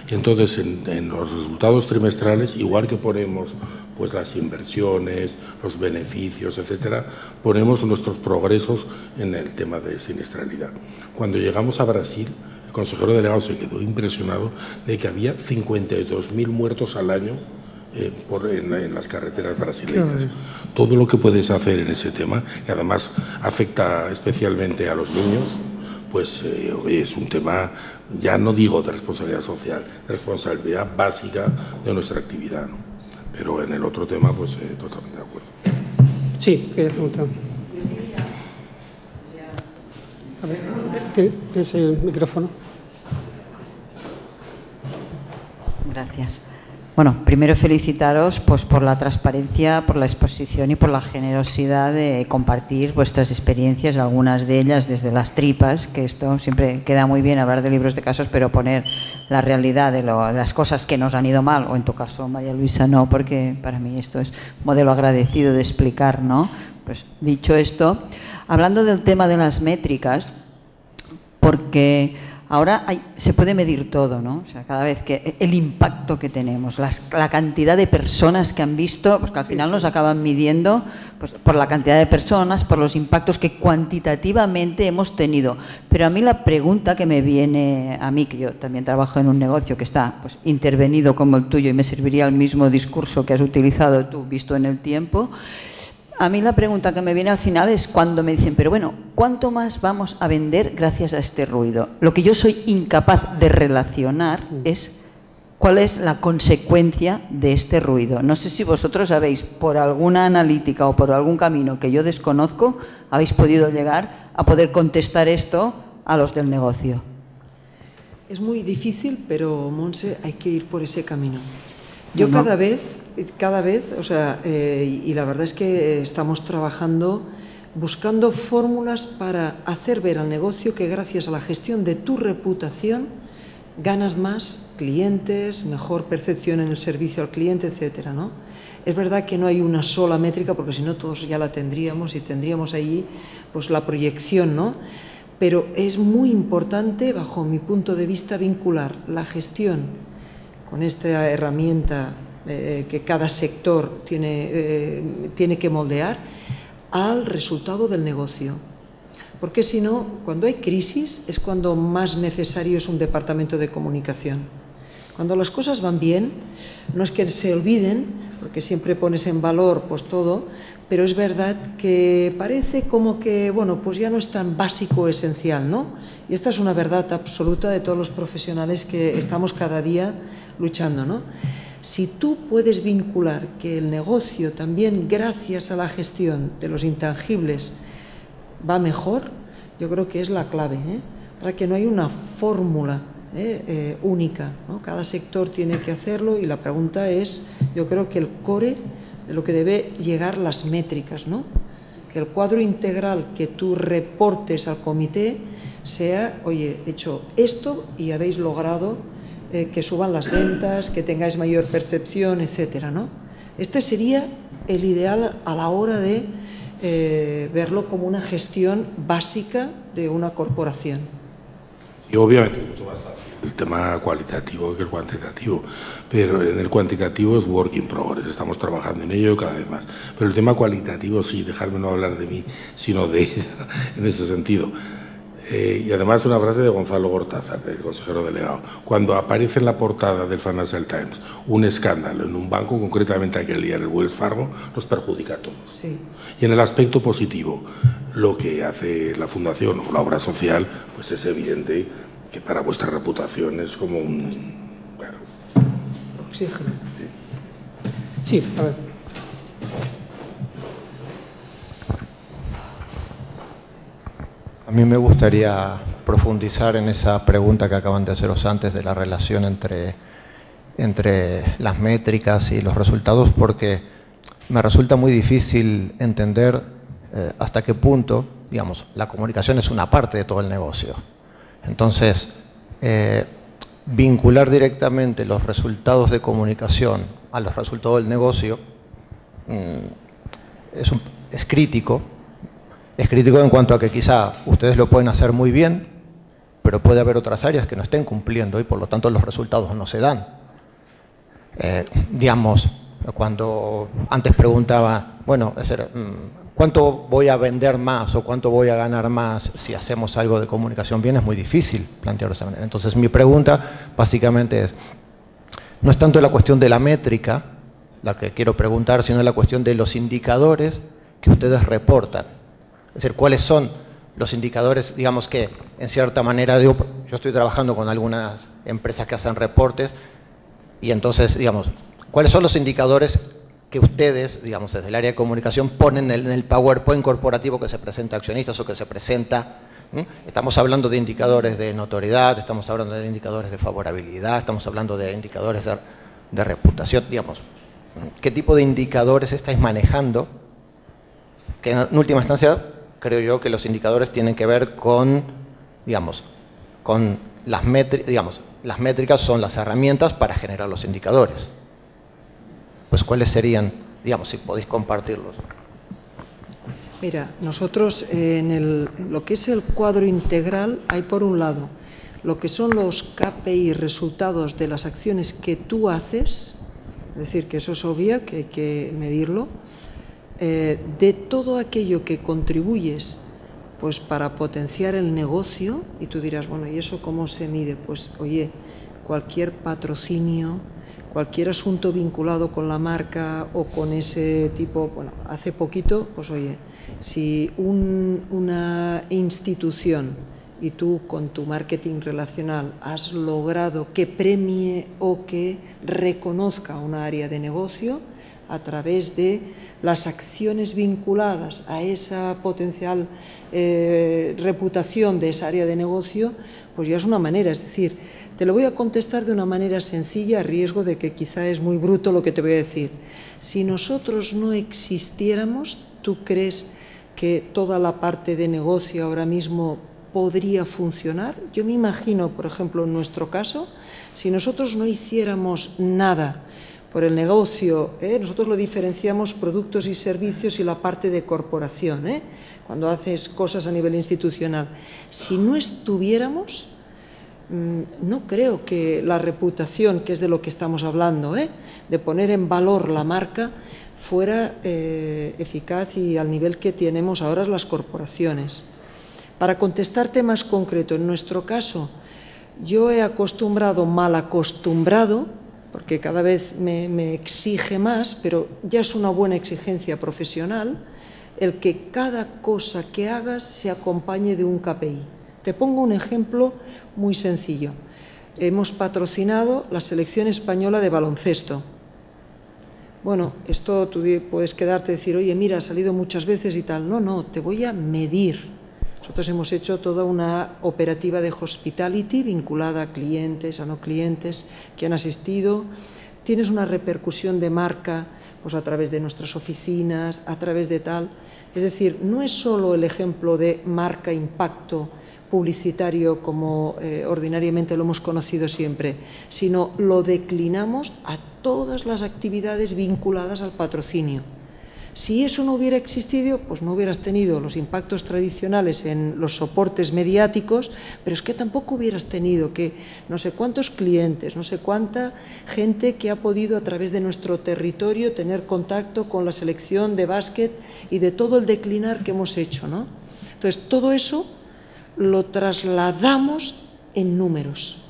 Y entonces en los resultados trimestrales, igual que ponemos pues las inversiones, los beneficios, etcétera, ponemos nuestros progresos en el tema de siniestralidad. Cuando llegamos a Brasil, el consejero delegado se quedó impresionado de que había 52.000 muertos al año en las carreteras brasileñas. Todo lo que puedes hacer en ese tema, que además afecta especialmente a los niños, pues es un tema, ya no digo de responsabilidad social, de responsabilidad básica de nuestra actividad, ¿no? Pero en el otro tema, pues totalmente de acuerdo. Sí, quería preguntar. A ver, ¿tienes el micrófono? Gracias. Bueno, primero felicitaros pues, por la transparencia, por la exposición y por la generosidad de compartir vuestras experiencias, algunas de ellas desde las tripas, que esto siempre queda muy bien hablar de libros de casos, pero poner la realidad de las cosas que nos han ido mal, o en tu caso, María Luisa, no, porque para mí esto es un modelo agradecido de explicar, ¿no? Pues dicho esto, hablando del tema de las métricas, porque ahora se puede medir todo, ¿no? O sea, cada vez que el impacto que tenemos, la cantidad de personas que han visto, pues que al final nos acaban midiendo pues, por la cantidad de personas, por los impactos que cuantitativamente hemos tenido. Pero a mí la pregunta que me viene a mí, que yo también trabajo en un negocio que está pues, intervenido como el tuyo y me serviría el mismo discurso que has utilizado tú, visto en el tiempo. A mí la pregunta que me viene al final es cuando me dicen, pero bueno, ¿cuánto más vamos a vender gracias a este ruido? Lo que yo soy incapaz de relacionar es cuál es la consecuencia de este ruido. No sé si vosotros sabéis, por alguna analítica o por algún camino que yo desconozco, habéis podido llegar a poder contestar esto a los del negocio. Es muy difícil, pero, Montse, hay que ir por ese camino. Yo cada vez, o sea, y la verdad es que estamos trabajando, buscando fórmulas para hacer ver al negocio que gracias a la gestión de tu reputación ganas más clientes, mejor percepción en el servicio al cliente, etcétera, ¿no? Es verdad que no hay una sola métrica, porque si no todos ya la tendríamos y tendríamos ahí pues la proyección, ¿no? Pero es muy importante, bajo mi punto de vista, vincular la gestión con esta herramienta que cada sector tiene que moldear al resultado del negocio. Porque si no, cuando hay crisis es cuando más necesario es un departamento de comunicación. Cuando las cosas van bien, no es que se olviden, porque siempre pones en valor pues todo, pero es verdad que parece como que, bueno, pues ya no es tan básico o esencial, ¿no? Y esta es una verdad absoluta de todos los profesionales que estamos cada día luchando, ¿no? Si tú puedes vincular que el negocio también, gracias a la gestión de los intangibles, va mejor, yo creo que es la clave, para que no hay una fórmula única, ¿no? Cada sector tiene que hacerlo y la pregunta es, yo creo que el core de lo que debe llegar las métricas, ¿no? Que el cuadro integral que tú reportes al comité sea, oye, he hecho esto y habéis logrado que suban las ventas, que tengáis mayor percepción, etcétera, ¿no? Este sería el ideal a la hora de verlo como una gestión básica de una corporación. Y obviamente mucho más fácil el tema cualitativo que el cuantitativo, pero en el cuantitativo es work in progress, estamos trabajando en ello cada vez más, pero el tema cualitativo sí, dejarme no hablar de mí, sino de ella, en ese sentido. Y además una frase de Gonzalo Gortázar, el consejero delegado, cuando aparece en la portada del Financial Times un escándalo en un banco, concretamente aquel día en el Wells Fargo, nos perjudica a todos. Sí. Y en el aspecto positivo, lo que hace la Fundación o la obra social, pues es evidente que para vuestra reputación es como un... Claro. Oxígeno. Sí, a ver. A mí me gustaría profundizar en esa pregunta que acaban de haceros antes de la relación entre las métricas y los resultados, porque me resulta muy difícil entender hasta qué punto, digamos, la comunicación es una parte de todo el negocio. Entonces, vincular directamente los resultados de comunicación a los resultados del negocio es crítico. Es crítico en cuanto a que quizá ustedes lo pueden hacer muy bien, pero puede haber otras áreas que no estén cumpliendo y por lo tanto los resultados no se dan. Digamos, cuando antes preguntaba, bueno, ¿cuánto voy a vender más o cuánto voy a ganar más si hacemos algo de comunicación bien? Es muy difícil plantearlo de esa manera. Entonces mi pregunta básicamente es, no es tanto la cuestión de la métrica, la que quiero preguntar, sino la cuestión de los indicadores que ustedes reportan. Es decir, ¿cuáles son los indicadores, digamos que en cierta manera, yo estoy trabajando con algunas empresas que hacen reportes y entonces, digamos, ¿cuáles son los indicadores que ustedes, digamos, desde el área de comunicación ponen en el PowerPoint corporativo que se presenta a accionistas o que se presenta? Estamos hablando de indicadores de notoriedad, estamos hablando de indicadores de favorabilidad, estamos hablando de indicadores de reputación, digamos. ¿Qué tipo de indicadores estáis manejando? Que en última instancia creo yo que los indicadores tienen que ver con, digamos, con las métricas, digamos, las métricas son las herramientas para generar los indicadores. Pues ¿cuáles serían, digamos, si podéis compartirlos? Mira, nosotros en lo que es el cuadro integral hay por un lado lo que son los KPI, resultados de las acciones que tú haces, es decir, que eso es obvio, que hay que medirlo, de todo aquello que contribuyes pues para potenciar el negocio, y tú dirás, bueno, ¿y eso cómo se mide? Pues oye, cualquier patrocinio, cualquier asunto vinculado con la marca o con ese tipo, bueno, hace poquito, pues oye, si una institución y tú con tu marketing relacional has logrado que premie o que reconozca una área de negocio a través de las acciones vinculadas a esa potencial reputación de esa área de negocio, pues ya es una manera. Es decir, te lo voy a contestar de una manera sencilla, a riesgo de que quizá es muy bruto lo que te voy a decir. Si nosotros no existiéramos, ¿tú crees que toda la parte de negocio ahora mismo podría funcionar? Yo me imagino, por ejemplo, en nuestro caso, si nosotros no hiciéramos nada por el negocio, nosotros lo diferenciamos productos y servicios y la parte de corporación, cuando haces cosas a nivel institucional. Si no estuviéramos, no creo que la reputación, que es de lo que estamos hablando, de poner en valor la marca, fuera eficaz y al nivel que tenemos ahora las corporaciones. Para contestarte más concreto, en nuestro caso, yo he acostumbrado, mal acostumbrado, porque cada vez me exige más, pero ya es una buena exigencia profesional, el que cada cosa que hagas se acompañe de un KPI. Te pongo un ejemplo muy sencillo. Hemos patrocinado la selección española de baloncesto. Bueno, esto tú puedes quedarte y decir, oye, mira, ha salido muchas veces y tal. No, no, te voy a medir. Nosotros hemos hecho toda una operativa de hospitality vinculada a clientes, a no clientes que han asistido. Tienes una repercusión de marca pues a través de nuestras oficinas, a través de tal. Es decir, no es solo el ejemplo de marca impacto publicitario como ordinariamente lo hemos conocido siempre, sino lo declinamos a todas las actividades vinculadas al patrocinio. Si eso no hubiera existido, pues no hubieras tenido los impactos tradicionales en los soportes mediáticos, pero es que tampoco hubieras tenido que no sé cuántos clientes, no sé cuánta gente que ha podido a través de nuestro territorio tener contacto con la selección de básquet y de todo el declinar que hemos hecho, ¿no? Entonces, todo eso lo trasladamos en números.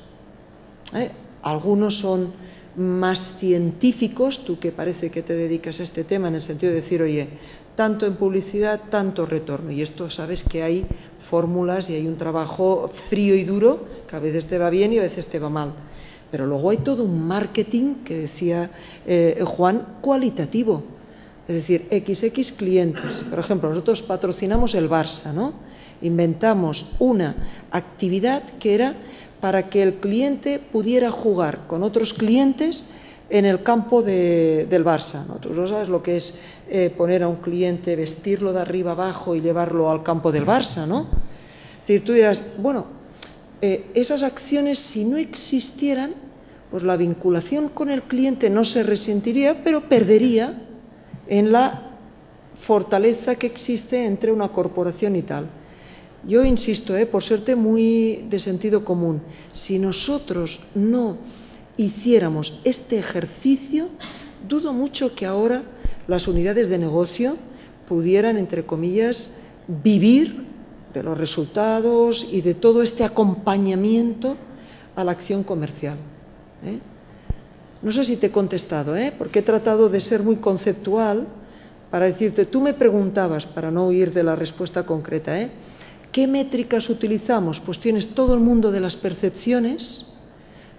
Algunos son más científicos, tú que parece que te dedicas a este tema en el sentido de decir, oye, tanto en publicidad, tanto retorno, y esto sabes que hay fórmulas y hay un trabajo frío y duro que a veces te va bien y a veces te va mal, pero luego hay todo un marketing que decía Juan, cualitativo, es decir, XX clientes. Por ejemplo, nosotros patrocinamos el Barça, ¿no? Inventamos una actividad que era para que el cliente pudiera jugar con otros clientes en el campo del Barça, ¿no? Tú no sabes lo que es poner a un cliente, vestirlo de arriba abajo y llevarlo al campo del Barça, ¿no? Es decir, tú dirás, bueno, esas acciones si no existieran, pues la vinculación con el cliente no se resentiría, pero perdería en la fortaleza que existe entre una corporación y tal. Yo insisto, por serte muy de sentido común, si nosotros no hiciéramos este ejercicio, dudo mucho que ahora las unidades de negocio pudieran, entre comillas, vivir de los resultados y de todo este acompañamiento a la acción comercial. No sé si te he contestado, porque he tratado de ser muy conceptual para decirte, tú me preguntabas, para no huir de la respuesta concreta, ¿qué métricas utilizamos? Pues tienes todo el mundo de las percepciones,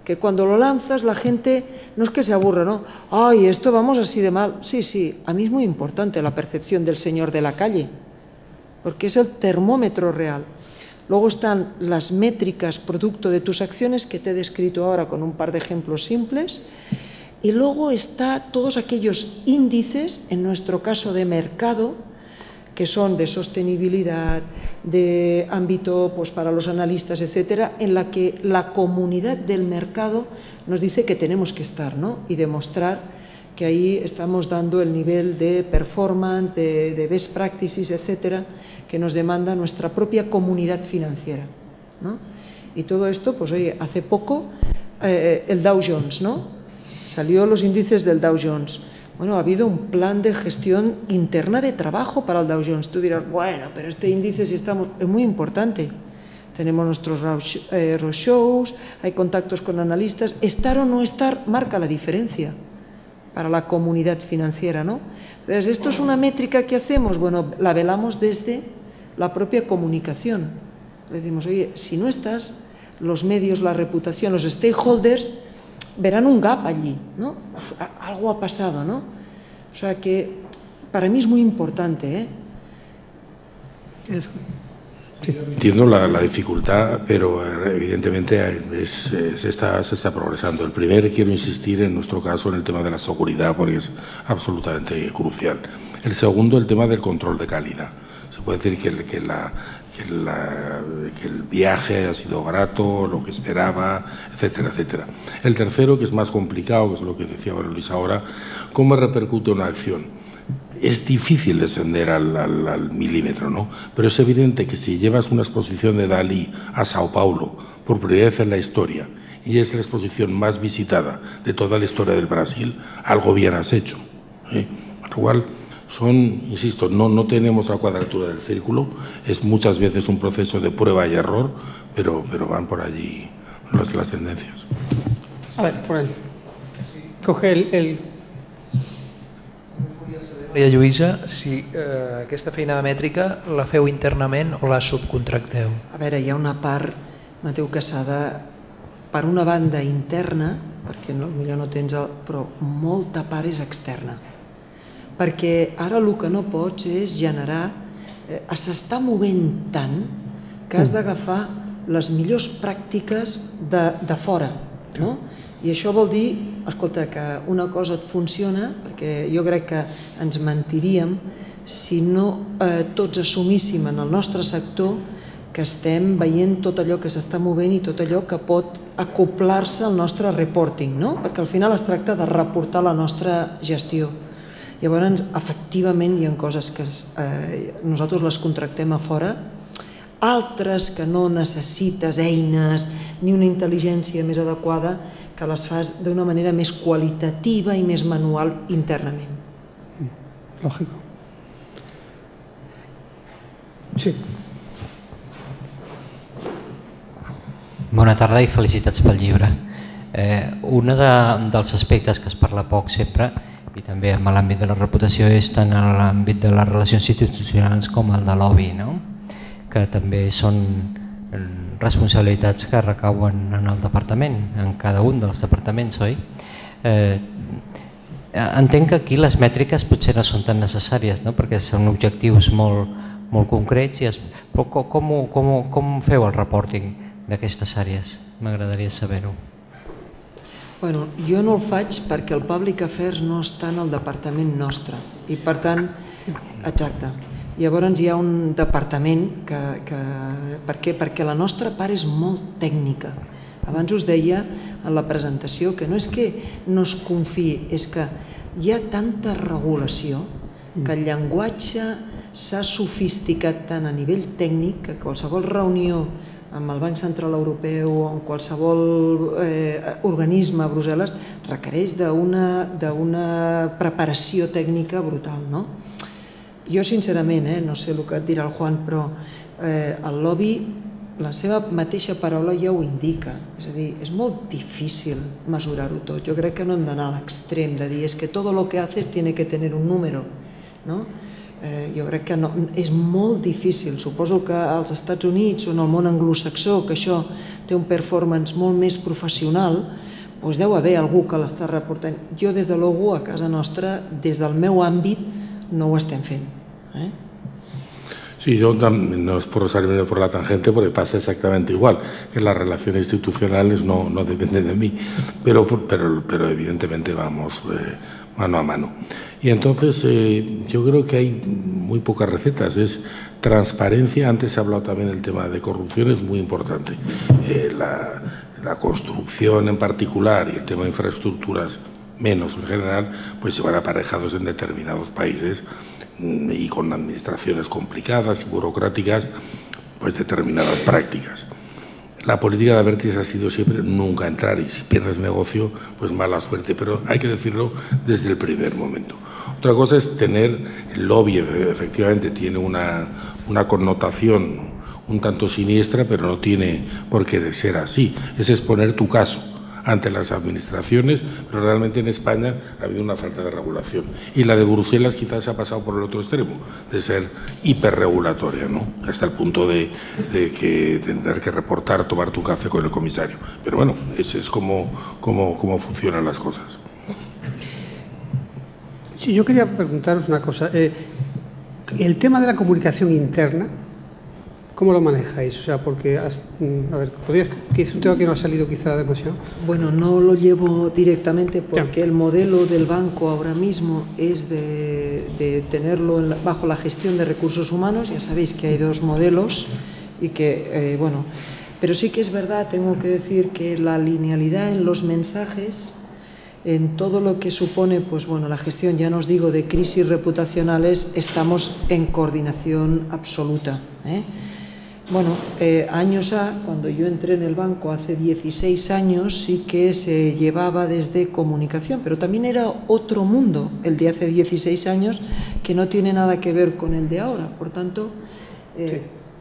que cuando lo lanzas la gente no es que se aburra, ¿no? ¡Ay, esto vamos así de mal! Sí, sí, a mí es muy importante la percepción del señor de la calle, porque es el termómetro real. Luego están las métricas producto de tus acciones que te he descrito ahora con un par de ejemplos simples, y luego está todos aquellos índices, en nuestro caso de mercado, que son de sostenibilidad, de ámbito pues, para los analistas, etcétera, en la que la comunidad del mercado nos dice que tenemos que estar, ¿no? Y demostrar que ahí estamos dando el nivel de performance, de best practices, etcétera, que nos demanda nuestra propia comunidad financiera, ¿no? Y todo esto, pues oye, hace poco el Dow Jones, ¿no? Salió los índices del Dow Jones. Bueno, ha habido un plan de gestión interna de trabajo para el Dow Jones. Tú dirás, bueno, pero este índice si estamos, es muy importante. Tenemos nuestros roadshows, hay contactos con analistas. Estar o no estar marca la diferencia para la comunidad financiera, ¿no? Entonces, esto es una métrica que hacemos, bueno, la velamos desde la propia comunicación. Le decimos, oye, si no estás, los medios, la reputación, los stakeholders verán un gap allí, ¿no? Algo ha pasado, ¿no? O sea que para mí es muy importante, Entiendo la dificultad, pero evidentemente se está progresando. El primero, quiero insistir en nuestro caso en el tema de la seguridad, porque es absolutamente crucial. El segundo, el tema del control de calidad. Se puede decir que el viaje ha sido grato, lo que esperaba, etcétera, etcétera. El tercero, que es más complicado, que es lo que decía Luis ahora, ¿cómo repercute una acción? Es difícil descender al milímetro, ¿no? Pero es evidente que si llevas una exposición de Dalí a Sao Paulo por primera vez en la historia y es la exposición más visitada de toda la historia del Brasil, algo bien has hecho. Con lo cual, insisto, no tenemos la cuadratura del círculo, es muchas veces un proceso de prueba y error, pero van por allí las tendencias. A ver, por ahí. Coge el... Maria Lluïsa, si aquesta feina de mètrica la feu internament o la subcontracteu? A veure, hi ha una part, Mateu Casada, per una banda interna, perquè potser no tens, però molta part és externa. Perquè ara el que no pots és generar... S'està movent tant que has d'agafar les millors pràctiques de fora, no? I això vol dir, escolta, que una cosa et funciona, perquè jo crec que ens mentiríem si no tots assumíssim en el nostre sector que estem veient tot allò que s'està movent i tot allò que pot acoplar-se al nostre reporting, no? Perquè al final es tracta de reportar la nostra gestió. Llavors, efectivament, hi ha coses que nosaltres les contractem a fora, altres que no necessites eines ni una intel·ligència més adequada, que les fas d'una manera més qualitativa i més manual internament. Lògico. Sí. Bona tarda i felicitats pel llibre. Un dels aspectes que es parla poc sempre, i també en l'àmbit de la reputació, és tant en l'àmbit de les relacions institucionals com el de lobby, que també són responsabilitats que recauen en el departament, en cada un dels departaments, oi? Entenc que aquí les mètriques potser no són tan necessàries, perquè són objectius molt concrets, però com feu el reporting d'aquestes àrees? M'agradaria saber-ho. Bueno, jo no el faig perquè el Public Affairs no està en el departament nostre i per tant, exacte, llavors hi ha un departament per què? Perquè la nostra part és molt tècnica. Abans us deia en la presentació que no és que no es confiï, és que hi ha tanta regulació que el llenguatge s'ha sofisticat tant a nivell tècnic que qualsevol reunió amb el Banc Central Europeu o en qualsevol organisme a Brussel·les requereix d'una preparació tècnica brutal. Jo sincerament, no sé el que et dirà el Juan, però el lobby, la seva mateixa paraula ja ho indica, és a dir, és molt difícil mesurar-ho tot. Jo crec que no hem d'anar a l'extrem de dir és que tot lo que haces tiene que tener un número, no? Jo crec que és molt difícil. Suposo que als Estats Units o en el món anglosaxó, que això té un performance molt més professional, doncs deu haver algú que l'està reportant. Jo, des de logo, a casa nostra, des del meu àmbit, no ho estem fent. Sí, yo no es por salirme por la tangente, porque pasa exactamente igual, que las relaciones institucionales no dependen de mí, pero evidentemente vamos mano a mano. Y entonces yo creo que hay muy pocas recetas, es transparencia. Antes se ha hablado también del tema de corrupción, es muy importante. La construcción en particular y el tema de infraestructuras menos en general, pues se van aparejados en determinados países y con administraciones complicadas y burocráticas, pues determinadas prácticas. La política de Abertis ha sido siempre nunca entrar, y si pierdes negocio, pues mala suerte, pero hay que decirlo desde el primer momento. Otra cosa es tener el lobby, efectivamente tiene una connotación un tanto siniestra, pero no tiene por qué ser así, es exponer tu caso ante las administraciones, pero realmente en España ha habido una falta de regulación. Y la de Bruselas quizás se ha pasado por el otro extremo, de ser hiperregulatoria, ¿no? Hasta el punto de que tener que reportar, tomarte un café con el comisario. Pero bueno, ese es como funcionan las cosas. Sí, yo quería preguntaros una cosa. El tema de la comunicación interna, ¿cómo lo manejáis? O sea, porque, a ver, que es un tema que no ha salido quizá demasiado. Bueno, no lo llevo directamente porque el modelo del banco ahora mismo es de tenerlo bajo la gestión de recursos humanos. Ya sabéis que hay dos modelos y que, bueno, pero sí que es verdad, tengo que decir que la linealidad en los mensajes, en todo lo que supone, pues bueno, la gestión, ya no os digo de crisis reputacionales, estamos en coordinación absoluta, Bueno, años cuando yo entré en el banco hace 16 años, sí que se llevaba desde comunicación, pero también era otro mundo el de hace 16 años que no tiene nada que ver con el de ahora. Por tanto,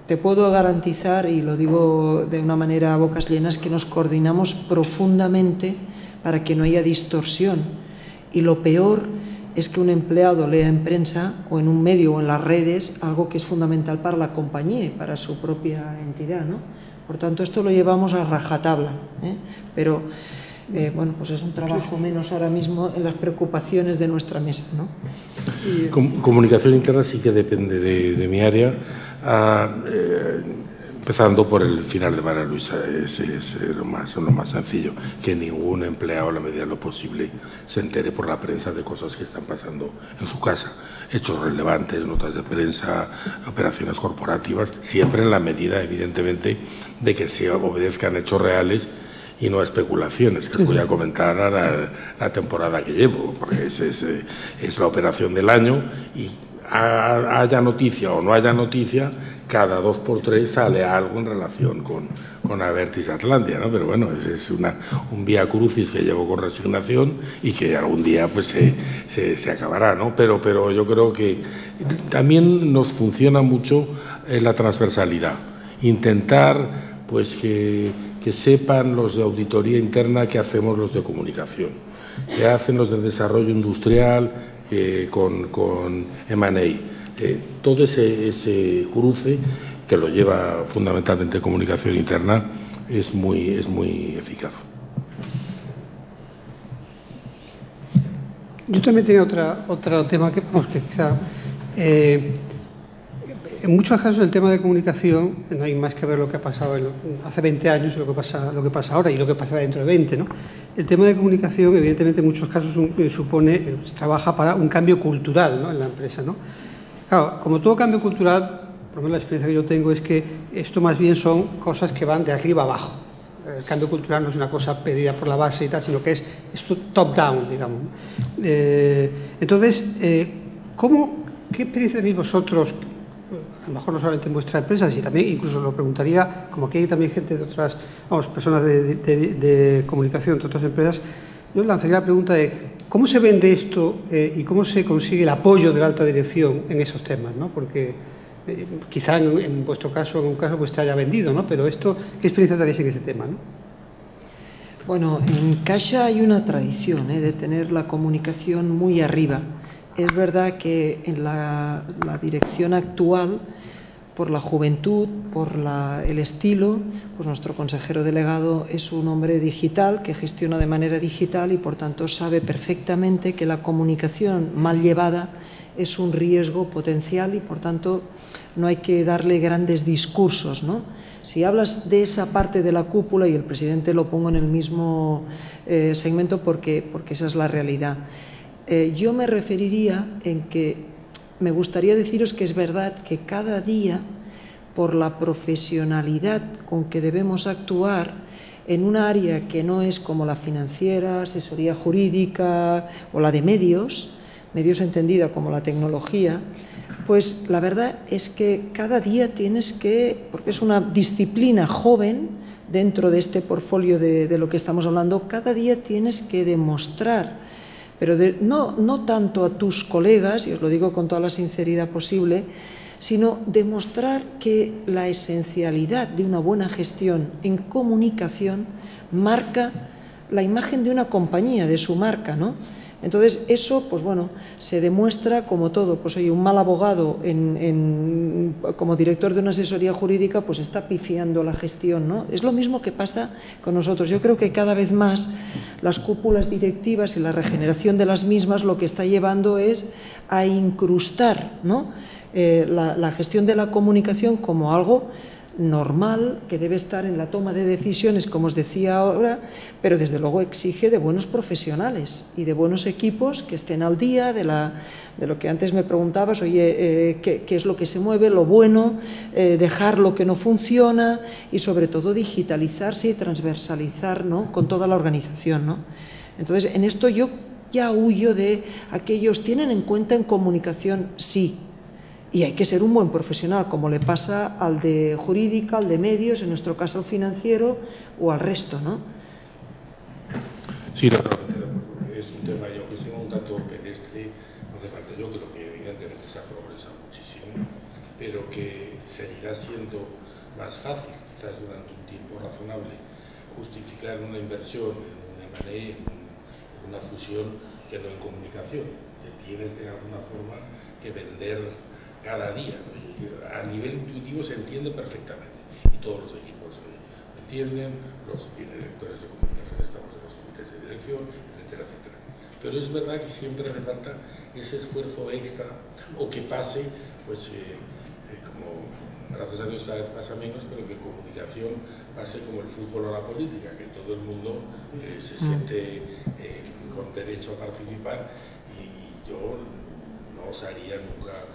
te puedo garantizar, y lo digo de una manera a bocas llenas, que nos coordinamos profundamente para que no haya distorsión. Y lo peor es que un empleado lea en prensa o en un medio o en las redes algo que es fundamental para la compañía y para su propia entidad, ¿no? Por tanto, esto lo llevamos a rajatabla, pero bueno, pues es un trabajo menos ahora mismo en las preocupaciones de nuestra mesa, ¿no? Comunicación interna sí que depende de mi área, empezando por el final de María Luisa. Ese es lo más sencillo, que ningún empleado, a la medida de lo posible, se entere por la prensa de cosas que están pasando en su casa, hechos relevantes, notas de prensa, operaciones corporativas, siempre en la medida, evidentemente, de que se obedezcan hechos reales y no a especulaciones, que os voy a comentar a la temporada que llevo, porque es la operación del año y haya noticia o no haya noticia, cada 2 por 3 sale algo en relación con Abertis Atlantia, ¿no? Pero bueno, es un vía crucis que llevo con resignación y que algún día pues se acabará, ¿no? Pero yo creo que también nos funciona mucho la transversalidad, intentar pues que sepan los de auditoría interna qué hacemos los de comunicación, qué hacen los de desarrollo industrial con M&A. Todo ese cruce que lo lleva fundamentalmente comunicación interna es muy eficaz. Yo también tenía otro tema que quizá en muchos casos el tema de comunicación no hay más que ver lo que ha pasado hace 20 años y lo que pasa ahora y lo que pasará dentro de 20, ¿no? El tema de comunicación, evidentemente, en muchos casos trabaja para un cambio cultural, ¿no?, en la empresa, ¿no? Claro, como todo cambio cultural, por lo menos la experiencia que yo tengo es que esto más bien son cosas que van de arriba abajo. El cambio cultural no es una cosa pedida por la base y tal, sino que es esto top-down, digamos. Entonces, ¿qué experiencia tenéis vosotros? A lo mejor no solamente en vuestra empresa, sino también, incluso lo preguntaría, como aquí hay también gente de otras, personas de comunicación de otras empresas, yo lanzaría la pregunta de cómo se vende esto y cómo se consigue el apoyo de la alta dirección en esos temas, ¿no? Porque quizá en vuestro caso, en un caso, pues te haya vendido, ¿no? Pero esto, ¿qué experiencia tenéis en ese tema, ¿no? Bueno, en Caixa hay una tradición de tener la comunicación muy arriba. Es verdad que en la dirección actual, por la juventud, por el estilo, pues nuestro consejero delegado es un hombre digital que gestiona de manera digital y por tanto sabe perfectamente que la comunicación mal llevada es un riesgo potencial y por tanto no hay que darle grandes discursos, ¿no? Si hablas de esa parte de la cúpula, y el presidente lo pongo en el mismo segmento porque esa es la realidad, yo me referiría en que me gustaría deciros que es verdad que cada día, por la profesionalidad con que debemos actuar en un área que no es como la financiera, asesoría jurídica o la de medios entendida como la tecnología, pues la verdad es que cada día tienes que, porque es una disciplina joven dentro de este portfolio de lo que estamos hablando, cada día tienes que demostrar, pero no tanto a tus colegas, y os lo digo con toda la sinceridad posible, sino demostrar que la esencialidad de una buena gestión en comunicación marca la imagen de una compañía, de su marca, ¿no? Entonces, eso, pues bueno, se demuestra como todo. Pues oye, un mal abogado como director de una asesoría jurídica, pues está pifiando la gestión, ¿no? Es lo mismo que pasa con nosotros. Yo creo que cada vez más las cúpulas directivas y la regeneración de las mismas lo que está llevando es a incrustar, ¿no?, la gestión de la comunicación como algo normal, que debe estar en la toma de decisiones, como os decía ahora, pero desde luego exige de buenos profesionales y de buenos equipos que estén al día de lo que antes me preguntabas, oye, ¿qué es lo que se mueve, lo bueno, dejar lo que no funciona y sobre todo digitalizarse y transversalizar, ¿no?, con toda la organización, ¿no? Entonces, en esto yo ya huyo de aquellos, tienen en cuenta en comunicación, sí. Y hay que ser un buen profesional, como le pasa al de jurídica, al de medios, en nuestro caso al financiero o al resto, ¿no? Sí, es un tema, yo que sea un dato pedestre, no hace falta. Yo creo que evidentemente se ha progresado muchísimo, pero que seguirá siendo más fácil, quizás durante un tiempo razonable, justificar una inversión en un M&A, en una fusión, que no en comunicación, que tienes de alguna forma que vender cada día, ¿no? A nivel intuitivo se entiende perfectamente y todos los equipos lo entienden, los directores de comunicación estamos en los comités de dirección, etcétera, etcétera. Pero es verdad que siempre hace falta ese esfuerzo extra o que pase, pues como gracias a Dios cada vez pasa menos, pero que comunicación pase como el fútbol o la política, que todo el mundo se siente con derecho a participar y yo no osaría nunca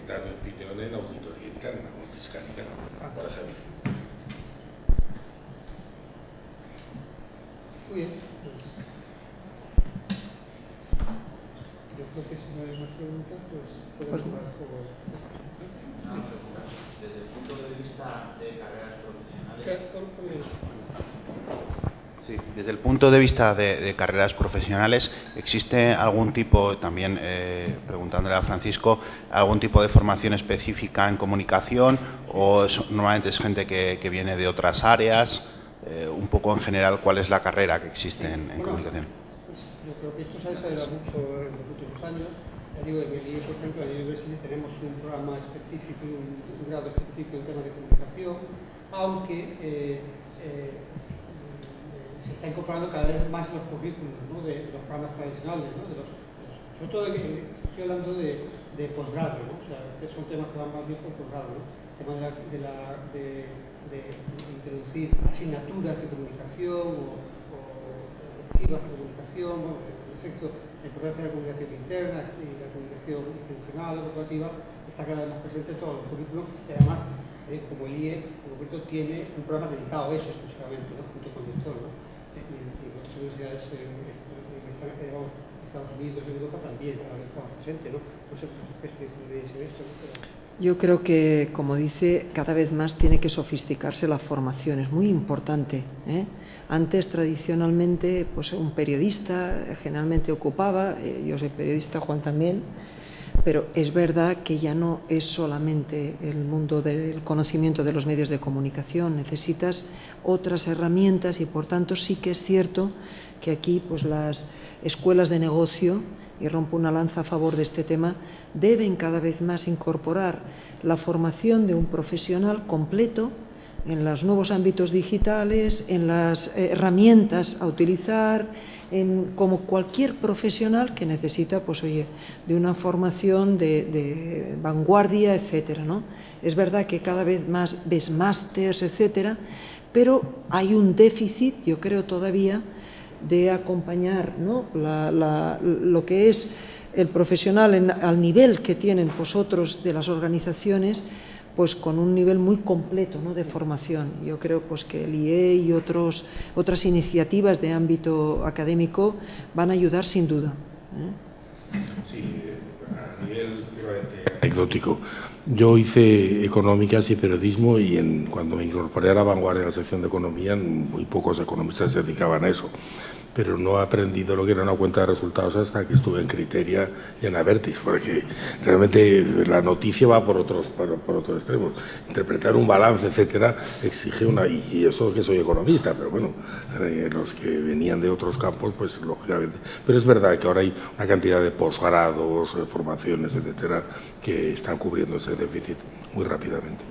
dar mi opinión en auditoría interna o fiscalidad, por ejemplo. Muy bien. Yo creo que si no hay más preguntas, pues podemos hablar por... Desde el punto de vista de carreras profesionales... Sí, desde el punto de vista de carreras profesionales, ¿existe algún tipo, también preguntándole a Francisco, algún tipo de formación específica en comunicación o normalmente es gente que viene de otras áreas? Un poco en general, ¿cuál es la carrera que existe en comunicación? Pues yo creo que esto se ha desarrollado mucho en los últimos años. Ya digo, en el IE, por ejemplo, en la University tenemos un programa específico, un grado específico en temas de comunicación, aunque se está incorporando cada vez más los currículos, ¿no? De los programas tradicionales, ¿no? Sobre todo estoy hablando de posgrado, ¿no? O sea, son temas que van más bien por posgrado, ¿no? El tema de introducir asignaturas de comunicación o electivas de comunicación, bueno, en efecto, la importancia de la comunicación interna y la comunicación institucional o corporativa está cada vez más presente en todos los currículos y además, como el IE, en concreto, tiene un programa dedicado a eso exclusivamente, ¿no? Junto con el doctor, ¿no? Y muchas universidades en Estados Unidos y en Europa también cada vez está más presente, ¿no? No sé qué experiencia tenéis en esto, ¿no? Yo creo que, como dice, cada vez más tiene que sofisticarse la formación, es muy importante, ¿eh? Antes, tradicionalmente, pues un periodista generalmente ocupaba, yo soy periodista, Juan también, pero es verdad que ya no es solamente el mundo del conocimiento de los medios de comunicación, necesitas otras herramientas y, por tanto, sí que es cierto que aquí pues las escuelas de negocio, y rompo una lanza a favor de este tema, deben cada vez más incorporar la formación de un profesional completo en los nuevos ámbitos digitales, en las herramientas a utilizar, como cualquier profesional que necesita, pues oye, de una formación de vanguardia, etcétera, ¿no? Es verdad que cada vez más ves másters, etcétera, pero hay un déficit, yo creo todavía, de acompañar, ¿no? Lo que es el profesional al nivel que tienen vosotros de las organizaciones, pues con un nivel muy completo, ¿no? De formación. Yo creo pues que el IE y otras iniciativas de ámbito académico van a ayudar sin duda, ¿eh? Sí, a nivel anecdótico. Yo hice económicas y periodismo y cuando me incorporé a la vanguardia de la sección de economía, muy pocos economistas se dedicaban a eso. Pero no he aprendido lo que era una cuenta de resultados hasta que estuve en Criteria y en Abertis, porque realmente la noticia va por otros extremos. Interpretar un balance, etcétera, exige y eso que soy economista, pero bueno, los que venían de otros campos, pues lógicamente. Pero es verdad que ahora hay una cantidad de posgrados, de formaciones, etcétera, que están cubriendo ese déficit muy rápidamente.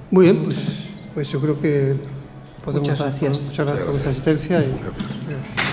Muy bien, pues yo creo que podemos... Muchas gracias. Muchas gracias por vuestra asistencia. Gracias.